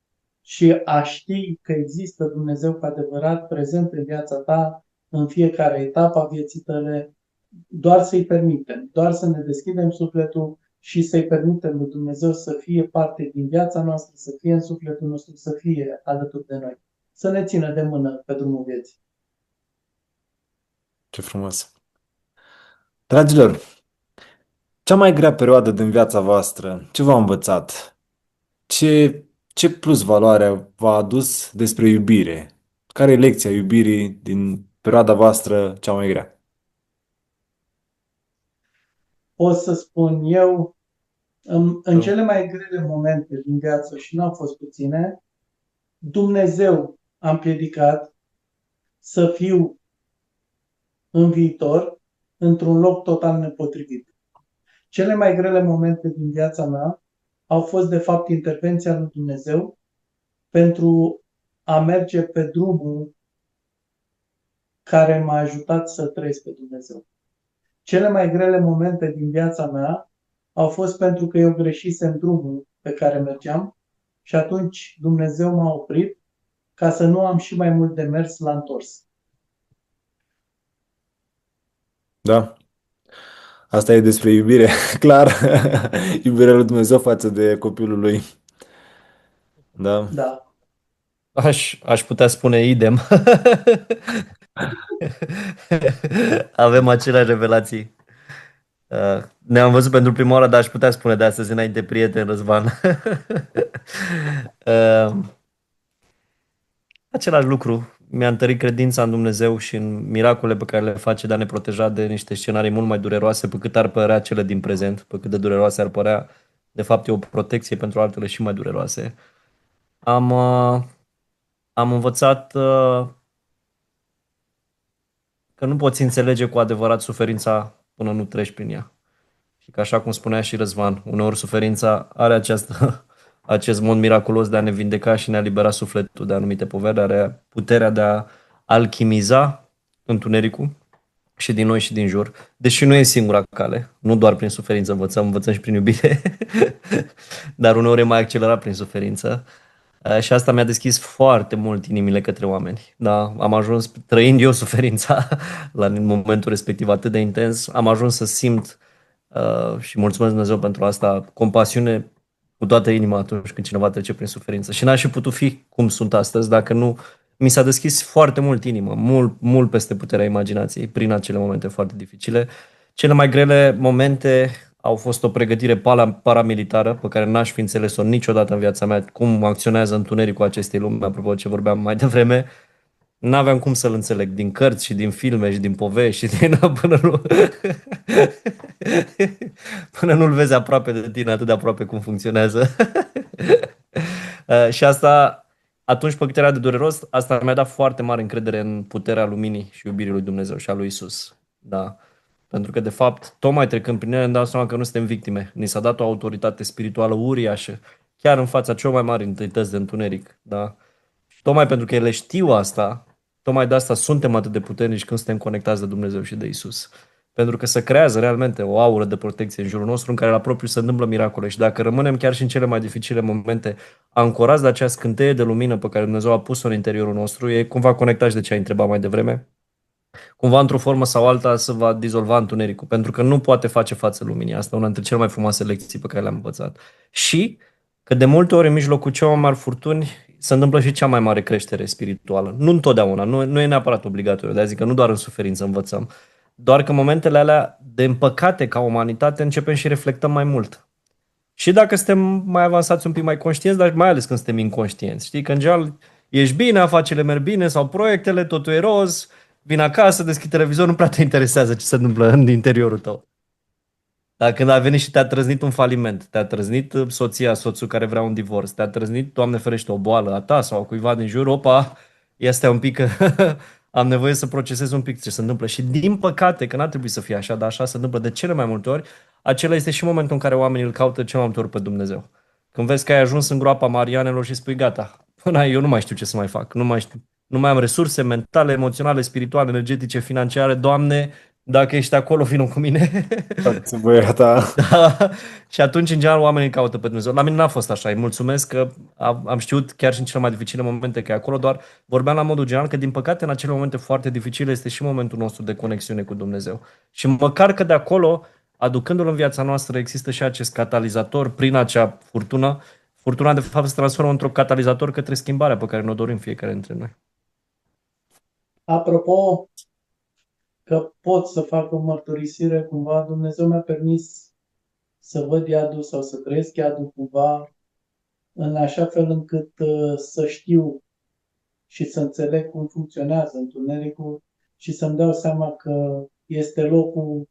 și a ști că există Dumnezeu cu adevărat prezent în viața ta, în fiecare etapă a vieții tale, doar să-i permitem, doar să ne deschidem sufletul și să-i permitem lui Dumnezeu să fie parte din viața noastră, să fie în sufletul nostru, să fie alături de noi, să ne țină de mână pe drumul vieții. Ce frumos. Dragilor, cea mai grea perioadă din viața voastră, ce v-a învățat? Ce plus valoare v-a adus despre iubire? Care e lecția iubirii din perioada voastră cea mai grea? Pot să spun eu, în cele mai grele momente din viață, și n-au fost puține, Dumnezeu a împiedicat să fiu în viitor într-un loc total nepotrivit. Cele mai grele momente din viața mea au fost, de fapt, intervenția lui Dumnezeu pentru a merge pe drumul care m-a ajutat să trăiesc pe Dumnezeu. Cele mai grele momente din viața mea au fost pentru că eu greșisem drumul pe care mergeam și atunci Dumnezeu m-a oprit ca să nu am și mai mult de mers la întors. Da? Asta e despre iubire, clar. Iubirea lui Dumnezeu față de copilul lui. Da? Da. Aș putea spune idem. Avem aceleași revelații. Ne-am văzut pentru prima oară, dar aș putea spune de astăzi înainte, prieten Răzvan. Același lucru. Mi-a întărit credința în Dumnezeu și în miracole pe care le face de a ne proteja de niște scenarii mult mai dureroase, pe cât ar părea cele din prezent, pe cât de dureroase ar părea, de fapt e o protecție pentru altele și mai dureroase. Am învățat că nu poți înțelege cu adevărat suferința până nu treci prin ea. Și că așa cum spunea și Răzvan, uneori suferința are acest mod miraculos de a ne vindeca și ne-a libera sufletul de anumite poveri, are puterea de a alchimiza întunericul și din noi și din jur, deși nu e singura cale, nu doar prin suferință învățăm și prin iubire, dar uneori e mai accelerat prin suferință. Și asta mi-a deschis foarte mult inimile către oameni. Da, am ajuns, trăind eu suferința la momentul respectiv atât de intens, am ajuns să simt și mulțumesc Dumnezeu pentru asta, compasiune cu toată inima atunci când cineva trece prin suferință. Și n-aș fi putut fi cum sunt astăzi dacă nu mi s-a deschis foarte mult inima, mult, mult peste puterea imaginației prin acele momente foarte dificile. Cele mai grele momente au fost o pregătire paramilitară pe care n-aș fi înțeles-o niciodată în viața mea, cum acționează întunericul acestei lumi, apropo de ce vorbeam mai devreme. N-aveam cum să-l înțeleg din cărți și din filme și din povești și din până nu până nu-l vezi aproape de tine atât de aproape cum funcționează. Și asta, atunci pe cât era de dureros, asta mi-a dat foarte mare încredere în puterea luminii și iubirii lui Dumnezeu și a lui Isus. Da. Pentru că, de fapt, tocmai trecând prin ele, îmi dau seama că nu suntem victime. Ni s-a dat o autoritate spirituală uriașă, chiar în fața celor mai mari întâlnități de întuneric. Da. Tocmai pentru că ele știu asta, tocmai de asta suntem atât de puternici când suntem conectați de Dumnezeu și de Isus. Pentru că se creează realmente o aură de protecție în jurul nostru în care la propriu se întâmplă miracole și dacă rămânem chiar și în cele mai dificile momente ancorați de acea scânteie de lumină pe care Dumnezeu a pus-o în interiorul nostru, e cumva conectat și de ce ai întrebat mai devreme, cumva într-o formă sau alta se va dizolva întunericul, pentru că nu poate face față luminii. Asta e una dintre cele mai frumoase lecții pe care le-am învățat. Și că de multe ori în mijlocul celor mai mari furtuni se întâmplă și cea mai mare creștere spirituală. Nu întotdeauna, nu e neapărat obligatoriu, de zic că nu doar în suferință învățăm, doar că în momentele alea de împăcate ca umanitate începem și reflectăm mai mult. Și dacă suntem mai avansați un pic mai conștienți, dar mai ales când suntem inconștienți. Știi că în general ești bine, afacerile merg bine sau proiectele, totul e roz, vin acasă, deschid televizorul, nu prea te interesează ce se întâmplă în interiorul tău. Dar când a venit și te-a trăznit un faliment, te-a trăznit soția, soțul care vrea un divorț, te-a trăznit, Doamne ferește, o boală a ta sau a cuiva din jur, opa, este un pic că am nevoie să procesez un pic ce se întâmplă. Și din păcate, că n-ar trebui să fie așa, dar așa se întâmplă de cele mai multe ori, acela este și momentul în care oamenii îl caută cel mai multe ori pe Dumnezeu. Când vezi că ai ajuns în groapa Marianelor și spui gata, până aici eu nu mai știu ce să mai fac, nu mai știu. Nu mai am resurse mentale, emoționale, spirituale, energetice, financiare. Doamne, dacă ești acolo, vină cu mine. Să băiata. Da. Și atunci, în general, oamenii îl caută pe Dumnezeu. La mine n-a fost așa. Îi mulțumesc că am știut chiar și în cele mai dificile momente că e acolo, doar vorbeam la modul general că, din păcate, în acele momente foarte dificile este și momentul nostru de conexiune cu Dumnezeu. Și măcar că de acolo, aducându-l în viața noastră, există și acest catalizator prin acea furtună. Furtuna, de fapt, se transformă într-un catalizator către schimbarea pe care ne-o dorim fiecare dintre noi. Apropo că pot să fac o mărturisire, cumva Dumnezeu mi-a permis să văd iadul sau să trăiesc iadul cumva în așa fel încât să știu și să înțeleg cum funcționează întunericul și să-mi dau seama că este locul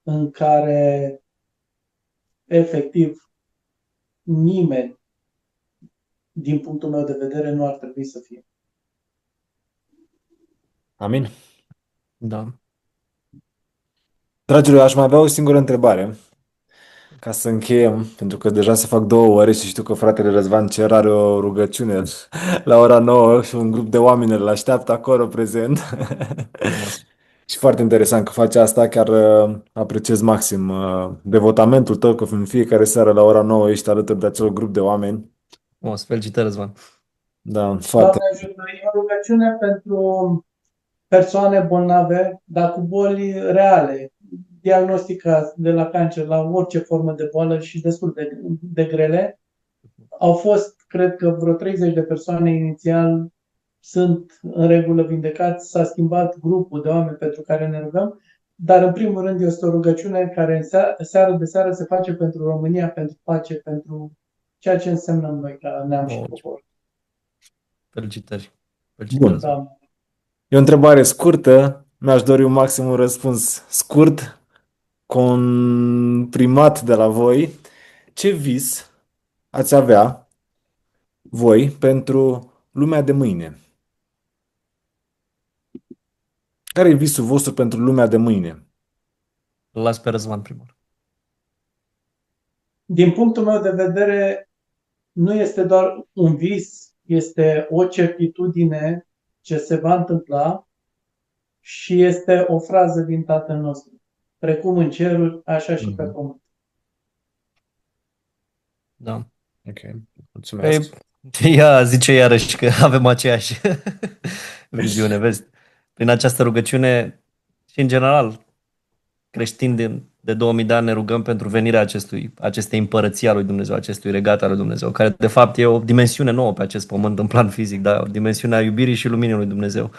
în care efectiv nimeni, din punctul meu de vedere, nu ar trebui să fie. Amin. Da. Dragilor, aș mai avea o singură întrebare ca să încheiem, pentru că deja se fac 2 ore și știu că fratele Răzvan Cer are o rugăciune la ora 9 și un grup de oameni îl așteaptă acolo prezent. Și foarte interesant că faci asta, chiar apreciez maxim devotamentul tău, că în fiecare seară la ora 9 ești alături de acel grup de oameni. O, felicitări, Răzvan. Da, foarte. Doamne ajută, e o rugăciune pentru persoane bolnave, dar cu boli reale, diagnosticați de la cancer la orice formă de boală și destul de grele. Au fost, cred că, vreo 30 de persoane inițial sunt în regulă vindecați, s-a schimbat grupul de oameni pentru care ne rugăm, dar în primul rând este o rugăciune care seară de seară se face pentru România, pentru pace, pentru ceea ce însemnăm noi ca neam și popor. Felicitări. Bun. Felicitări, Răzvan. Da. E o întrebare scurtă, mi-aș dori un maxim un răspuns scurt, comprimat de la voi. Ce vis ați avea voi pentru lumea de mâine? Care e visul vostru pentru lumea de mâine? Îl las pe Răzvan primul. Din punctul meu de vedere, nu este doar un vis, este o certitudine ce se va întâmpla și este o frază din Tatăl nostru. Precum în ceruri, așa și pe pământ. Da. Ok, mulțumesc. Ea zice iarăși că avem aceeași viziune, vezi? Prin această rugăciune și în general creștini de 2000 de ani ne rugăm pentru venirea acestei împărății a lui Dumnezeu, acestui regat al lui Dumnezeu, care de fapt e o dimensiune nouă pe acest pământ în plan fizic, da? O dimensiune a iubirii și luminii lui Dumnezeu.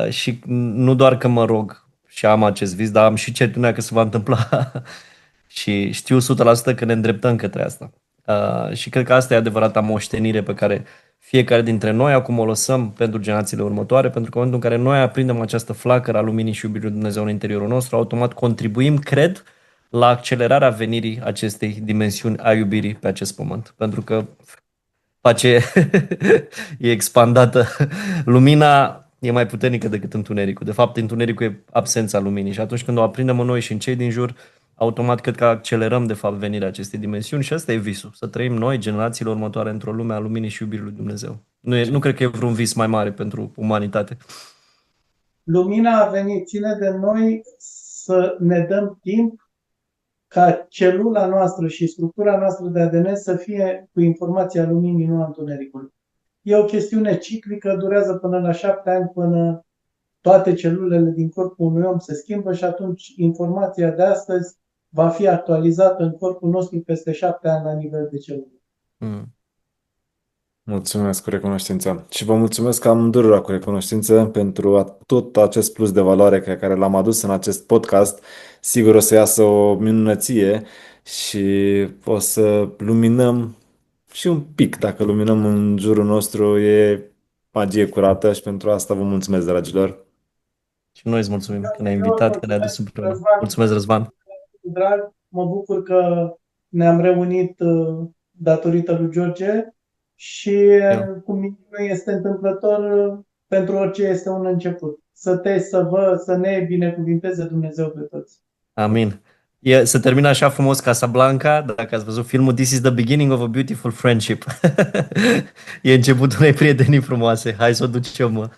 Și nu doar că mă rog și am acest vis, dar am și certitudinea că se va întâmpla și știu 100% că ne îndreptăm către asta. Și cred că asta e adevărata moștenire pe care fiecare dintre noi, acum o lăsăm pentru generațiile următoare, pentru că în momentul în care noi aprindem această flacără a luminii și iubirii lui Dumnezeu în interiorul nostru, automat contribuim, cred, la accelerarea venirii acestei dimensiuni a iubirii pe acest pământ. Pentru că face e expandată. Lumina e mai puternică decât întunericul. De fapt, întunericul e absența luminii și atunci când o aprindem în noi și în cei din jur, automat cred că accelerăm de fapt venirea acestei dimensiuni și asta e visul, să trăim noi, generațiile următoare, într-o lume a luminii și iubirii lui Dumnezeu. Nu cred că e vreun vis mai mare pentru umanitate. Lumina a venit, ține de noi să ne dăm timp ca celula noastră și structura noastră de ADN să fie cu informația luminii, nu a întunericului. E o chestiune ciclică, durează până la 7 ani, până toate celulele din corpul unui om se schimbă și atunci informația de astăzi va fi actualizată în corpul nostru peste 7 ani la nivel de celule. Mm. Mulțumesc cu recunoștința. Și vă mulțumesc amândurora cu recunoștință pentru tot acest plus de valoare pe care l-am adus în acest podcast. Sigur o să iasă o minunăție și o să luminăm și un pic. Dacă luminăm în jurul nostru, e magie curată și pentru asta vă mulțumesc, dragilor. Și noi îți mulțumim că ne-ai invitat, că ne-ai adus împreună. Răzvan, Mulțumesc, Răzvan. drag, mă bucur că ne-am reunit datorită lui George și cum nu este întâmplător, pentru orice este un început. Să ne binecuvinteze Dumnezeu pe toți. Amin. Se termină așa frumos Casablanca, dacă ați văzut filmul This is the beginning of a beautiful friendship. E începutul unei prietenii frumoase. Hai să o ducem, mă.